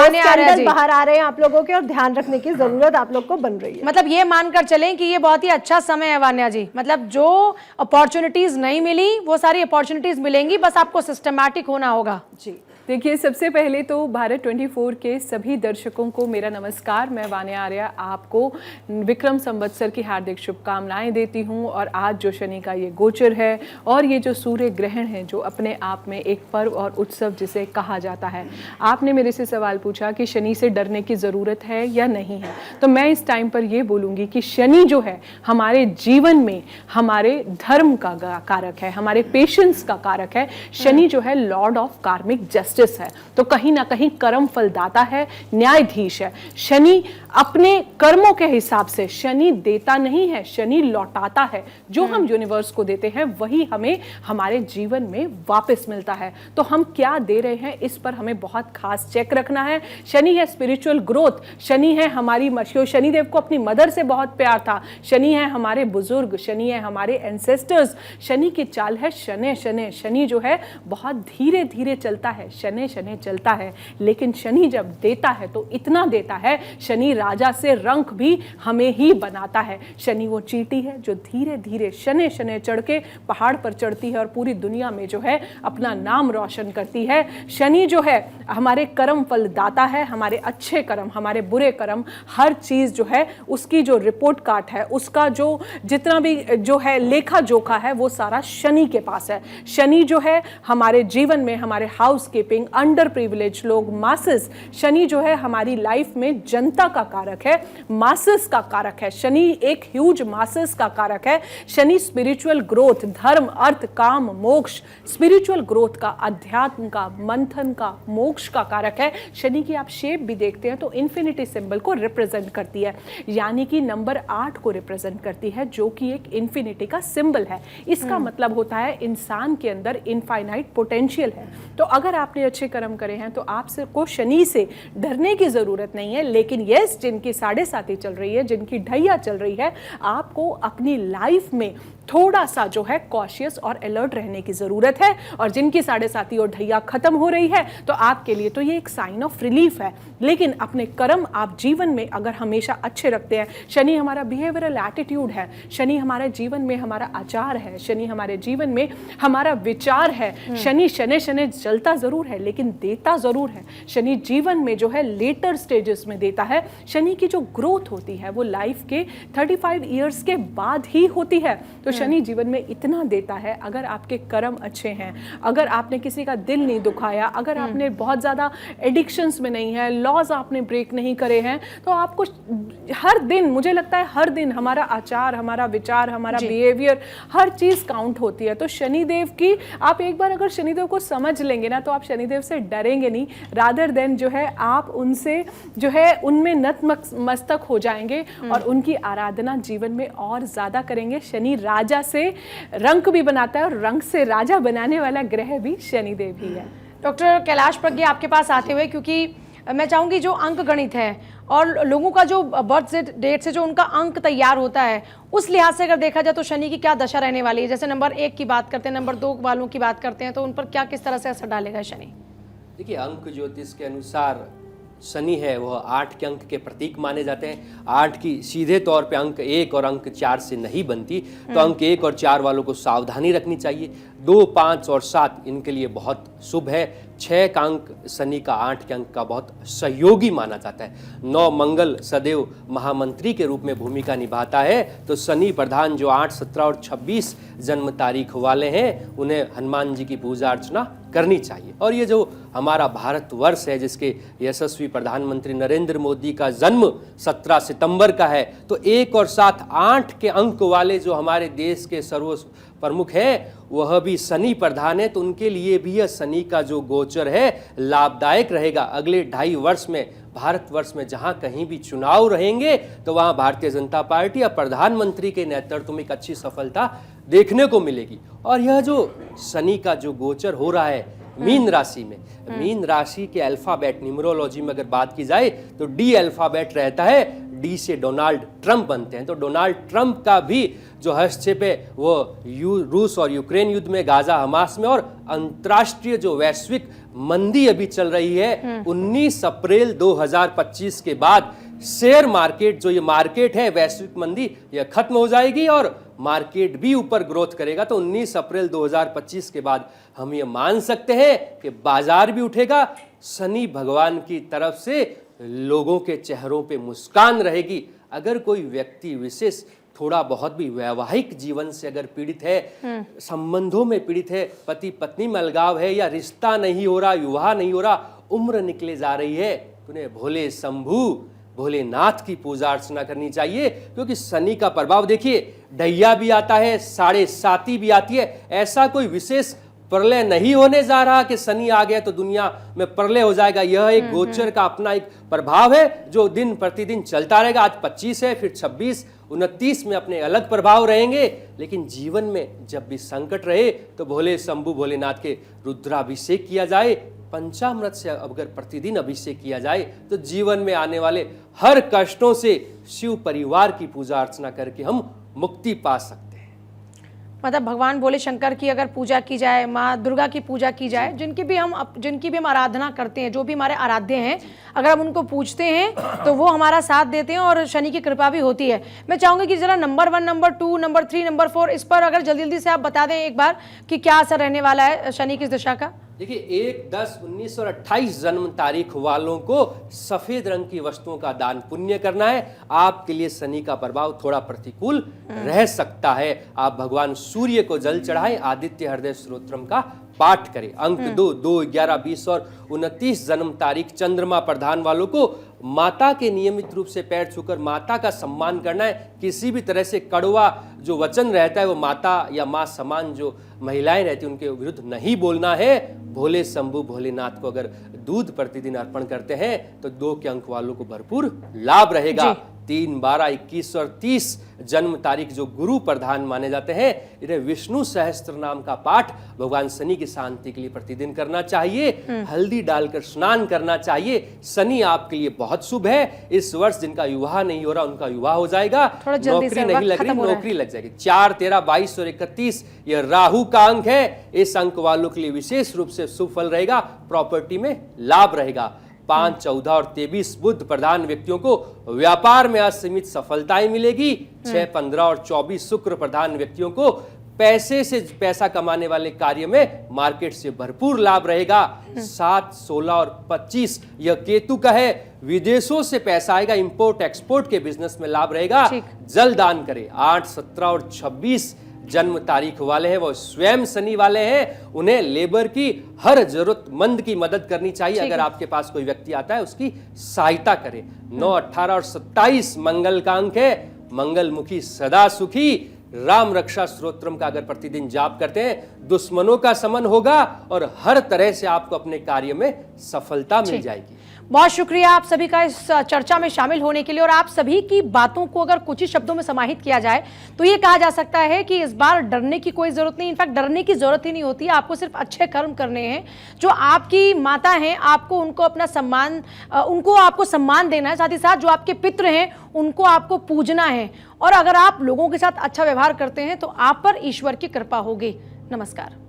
स्कैंडल बाहर आ रहे हैं आप लोगों के, और ध्यान रखने की जरूरत आप लोग को बन रही है। मतलब ये मानकर चलें कि ये बहुत ही अच्छा समय है वान्या जी, मतलब जो अपॉर्चुनिटीज नहीं मिली वो सारी अपॉर्चुनिटीज मिलेंगी, बस आपको सिस्टमैटिक होना होगा। जी, देखिए, सबसे पहले तो भारत 24 के सभी दर्शकों को मेरा नमस्कार। मैं वान्या आर्या आपको विक्रम संवत्सर की हार्दिक शुभकामनाएं देती हूं। और आज जो शनि का ये गोचर है और ये जो सूर्य ग्रहण है, जो अपने आप में एक पर्व और उत्सव जिसे कहा जाता है, आपने मेरे से सवाल पूछा कि शनि से डरने की ज़रूरत है या नहीं है, तो मैं इस टाइम पर ये बोलूँगी कि शनि जो है हमारे जीवन में हमारे धर्म का कारक है, हमारे पेशेंस का कारक है। शनि जो है लॉर्ड ऑफ कार्मिक जस्टिस है, तो कहीं ना कहीं कर्म फलदाता है, न्यायाधीश है। शनि अपने कर्मों के हिसाब से शनि देता नहीं है, शनि लौटाता है। जो हम यूनिवर्स को देते हैं वही हमें हमारे जीवन में वापस मिलता है। तो हम क्या दे रहे हैं इस पर हमें बहुत खास चेक रखना है। शनि है स्पिरिचुअल ग्रोथ, शनि है हमारी शनिदेव को अपनी मदर से बहुत प्यार था, शनि है हमारे बुजुर्ग, शनि है हमारे एंसेस्टर्स। शनि की चाल है शनि शनि। शनि जो है बहुत धीरे धीरे चलता है, शनि शनि चलता है, लेकिन शनि जब देता है तो इतना देता है, शनि राजा से रंक भी हमें ही बनाता है। शनि वो चींटी है जो धीरे धीरे शनि शनि चढ़ के पहाड़ पर चढ़ती है और पूरी दुनिया में जो है अपना नाम रोशन करती है। शनि जो है हमारे कर्म फल दाता है, हमारे अच्छे कर्म, हमारे बुरे कर्म, हर चीज जो है उसकी जो रिपोर्ट कार्ड है, उसका जो जितना भी जो है लेखा जोखा है, वो सारा शनि के पास है। शनि जो है हमारे जीवन में, हमारे house keeping developing, under privilege लोग, मासेस। शनि जो है हमारी लाइफ में जनता का कारक है, मासेस का कारक है। शनि एक ह्यूज मासेस का कारक है। शनि स्पिरिचुअल ग्रोथ, धर्म, अर्थ, काम, मोक्ष, स्पिरिचुअल ग्रोथ का, अध्यात्म का, मंथन का, मोक्ष का कारक है। शनि की आप शेप भी देखते हैं तो इन्फिनिटी सिंबल को रिप्रेजेंट करती है, यानी कि नंबर 8 को रिप्रेजेंट करती है, जो कि एक इन्फिनिटी का सिंबल है। इसका मतलब होता है इंसान के अंदर इनफाइनाइट पोटेंशियल है। तो अगर आपने अच्छे कर्म करे हैं तो आपको शनि से डरने की जरूरत नहीं है। लेकिन यस, जिनकी 7.5 चल रही है, जिनकी ढैया चल रही है, आपको अपनी लाइफ में थोड़ा सा जो है कॉशियस और अलर्ट रहने की जरूरत है। और जिनकी 7.5 और ढैया खत्म हो रही है तो आपके लिए तो ये एक साइन ऑफ रिलीफ है। लेकिन अपने कर्म आप जीवन में अगर हमेशा अच्छे रखते हैं, शनि हमारा बिहेवियरल एटीट्यूड है, शनि हमारे जीवन में हमारा आचार है, शनि हमारे जीवन में हमारा विचार है। शनि शनि शनि जलता जरूर है लेकिन देता जरूर है। शनि जीवन में जो है लेटर स्टेजेस में देता है। शनि की जो ग्रोथ होती है वो लाइफ के 35 ईयर्स के बाद ही होती है। तो शनि जीवन में इतना देता है, अगर आपके कर्म अच्छे हैं, अगर आपने किसी का दिल नहीं दुखाया, अगर आपने बहुत ज़्यादा एडिक्शंस में नहीं है, लॉज आपने ब्रेक नहीं करे हैं, तो आपको हर दिन, मुझे लगता है हर दिन हमारा आचार, हमारा विचार, हमारा बिहेवियर, हर चीज़ काउंट होती है। तो शनिदेव की आप एक बार अगर शनिदेव को समझ लेंगे ना तो आप शनिदेव से डरेंगे नहीं, रादर देन जो है आप उनसे जो है उनमें नतमस्तक हो जाएंगे और उनकी आराधना जीवन में और ज़्यादा करेंगे। शनि राजा से रंक भी बनाता है और रंक से राजा बनाने वाला ग्रह भी शनिदेव ही है। डॉक्टर कैलाश प्रज्ञा आपके पास आते हुए, क्योंकि मैं चाहूंगी जो अंक गणित है और लोगों का जो बर्थ डेट से जो उनका अंक तैयार होता है, उस लिहाज से अगर देखा जाए तो शनि की क्या दशा रहने वाली है। जैसे नंबर 1 की बात करते हैं, नंबर 2 वालों की बात करते हैं, तो उन पर क्या किस तरह से असर डालेगा शनि? देखिए, अंक ज्योतिष के अनुसार शनि है वह 8 के अंक के प्रतीक माने जाते हैं। 8 की सीधे तौर पे अंक 1 और अंक 4 से नहीं बनती, तो अंक 1 और 4 वालों को सावधानी रखनी चाहिए। 2, 5 और 7 इनके लिए बहुत शुभ है। 6 का अंक शनि का 8 के अंक का बहुत सहयोगी माना जाता है। 9 मंगल सदैव महामंत्री के रूप में भूमिका निभाता है। तो शनि प्रधान जो 8, 17 और 26 जन्म तारीख वाले हैं, उन्हें हनुमान जी की पूजा अर्चना करनी चाहिए। और ये जो हमारा भारतवर्ष है, जिसके यशस्वी प्रधानमंत्री नरेंद्र मोदी का जन्म 17 सितंबर का है, तो 1 और 7, 8 के अंक वाले जो हमारे देश के सर्व प्रमुख है वह भी शनि प्रधान है। तो उनके लिए भी यह शनि का जो गोचर है लाभदायक रहेगा। अगले 2.5 वर्ष में भारतवर्ष में जहां कहीं भी चुनाव रहेंगे तो वहां भारतीय जनता पार्टी या प्रधानमंत्री के नेतृत्व में एक अच्छी सफलता देखने को मिलेगी। और यह जो शनि का जो गोचर हो रहा है मीन राशि में, मीन राशि के अल्फाबेट न्यूमरोलॉजी में अगर बात की जाए तो डी अल्फाबेट रहता है। डी से डोनाल्ड ट्रंप बनते हैं। तो डोनाल्ड ट्रंप का भी जो हस्तक्षेप है वो रूस और यूक्रेन युद्ध में, गाजा हमास में, और अंतर्राष्ट्रीय जो वैश्विक मंदी अभी चल रही है 19 अप्रैल 2025 के बाद शेयर मार्केट, जो ये मार्केट है वैश्विक मंदी, यह खत्म हो जाएगी और मार्केट भी ऊपर ग्रोथ करेगा। तो 19 अप्रैल 2025 के बाद हम ये मान सकते हैं कि बाजार भी उठेगा। शनि भगवान की तरफ से लोगों के चेहरों पे मुस्कान रहेगी। अगर कोई व्यक्ति विशेष थोड़ा बहुत भी वैवाहिक जीवन से अगर पीड़ित है, संबंधों में पीड़ित है, पति पत्नी में अलगाव है, या रिश्ता नहीं हो रहा, विवाह नहीं हो रहा, उम्र निकले जा रही है, तो उन्हें भोले शंभू भोलेनाथ की पूजा अर्चना करनी चाहिए। क्योंकि शनि का प्रभाव देखिए, ढैया भी आता है, 7.5 भी आती है। ऐसा कोई विशेष प्रलय नहीं होने जा रहा कि शनि आ गया तो दुनिया में प्रलय हो जाएगा। यह एक गोचर का अपना एक प्रभाव है जो दिन प्रतिदिन चलता रहेगा। आज 25 है, फिर 26, 29 में अपने अलग प्रभाव रहेंगे। लेकिन जीवन में जब भी संकट रहे तो भोले शंभू भोलेनाथ के रुद्राभिषेक किया जाए, पंचामृत से अगर प्रतिदिन अभिषेक किया जाए तो जीवन में आने वाले हर कष्टों से शिव परिवार की पूजा अर्चना करके हम मुक्ति पा सकते हैं। मतलब भगवान भोले शंकर की अगर पूजा की जाए, माँ दुर्गा की पूजा की जाए, जिनकी भी हम आराधना करते हैं, जो भी हमारे आराध्य हैं, अगर हम उनको पूजते हैं तो वो हमारा साथ देते हैं और शनि की कृपा भी होती है। मैं चाहूंगी कि जरा नंबर 1, नंबर 2, नंबर 3, नंबर 4 इस पर अगर जल्दी जल्दी से आप बता दें एक बार कि क्या असर रहने वाला है शनि की इस दशा का। देखिए, 1, 10, 19 और 28 जन्म तारीख वालों को सफेद रंग की वस्तुओं का दान पुण्य करना है। आपके लिए शनि का प्रभाव थोड़ा प्रतिकूल रह सकता है। आप भगवान सूर्य को जल चढ़ाएं, आदित्य हृदय स्तोत्रम का पाठ करें। अंक 2, 2, 11, 20 और 29 जन्म तारीख चंद्रमा प्रधान वालों को माता के नियमित रूप से पैर छूकर माता का सम्मान करना है। किसी भी तरह से कड़वा जो वचन रहता है वो माता या माँ समान जो महिलाएं रहती हैं उनके विरुद्ध नहीं बोलना है। भोले शंभु भोलेनाथ को अगर दूध प्रतिदिन अर्पण करते हैं तो 2 के अंक वालों को भरपूर लाभ रहेगा। 3, 12, 21 और 30 जन्म तारीख जो गुरु प्रधान माने जाते हैं, इन्हें विष्णु सहस्त्र नाम का पाठ भगवान शनि की शांति के लिए प्रतिदिन करना चाहिए। हल्दी डालकर स्नान करना चाहिए। शनि आपके लिए बहुत शुभ है। इस वर्ष जिनका विवाह नहीं हो रहा उनका विवाह हो जाएगा। नौकरी नहीं लग रही, नौकरी लग जाएगी। 4, 13, 22 और 31 यह राहु का अंक है। इस अंक वालों के लिए विशेष रूप से शुभ फल रहेगा। प्रॉपर्टी में लाभ रहेगा। 5, 14 और 23 बुध प्रधान व्यक्तियों को व्यापार में असीमित सफलताएं मिलेगी। 6, 15 और 24 शुक्र प्रधान व्यक्तियों को पैसे से पैसा कमाने वाले कार्य में मार्केट से भरपूर लाभ रहेगा। 7, 16 और 25 यह केतु का है। विदेशों से पैसा आएगा। इंपोर्ट एक्सपोर्ट के बिजनेस में लाभ रहेगा। जल दान करें। 8, 17 और 26 जन्म तारीख वाले हैं वो स्वयं शनि वाले हैं। उन्हें लेबर की हर जरूरतमंद की मदद करनी चाहिए। अगर आपके पास कोई व्यक्ति आता है उसकी सहायता करें। 9, 18 और 27 मंगल का अंक है। मंगलमुखी सदा सुखी राम रक्षा स्तोत्रम का अगर प्रतिदिन जाप करते हैं दुश्मनों का समन होगा और हर तरह से आपको अपने कार्य में सफलता मिल जाएगी। बहुत शुक्रिया आप सभी का इस चर्चा में शामिल होने के लिए। और आप सभी की बातों को अगर कुछ ही शब्दों में समाहित किया जाए तो ये कहा जा सकता है कि इस बार डरने की कोई जरूरत नहीं। इनफैक्ट डरने की जरूरत ही नहीं होती। आपको सिर्फ अच्छे कर्म करने हैं। जो आपकी माता हैं आपको उनको अपना सम्मान उनको आपको सम्मान देना है। साथ ही साथ जो आपके पितृ हैं उनको आपको पूजना है। और अगर आप लोगों के साथ अच्छा व्यवहार करते हैं तो आप पर ईश्वर की कृपा होगी। नमस्कार।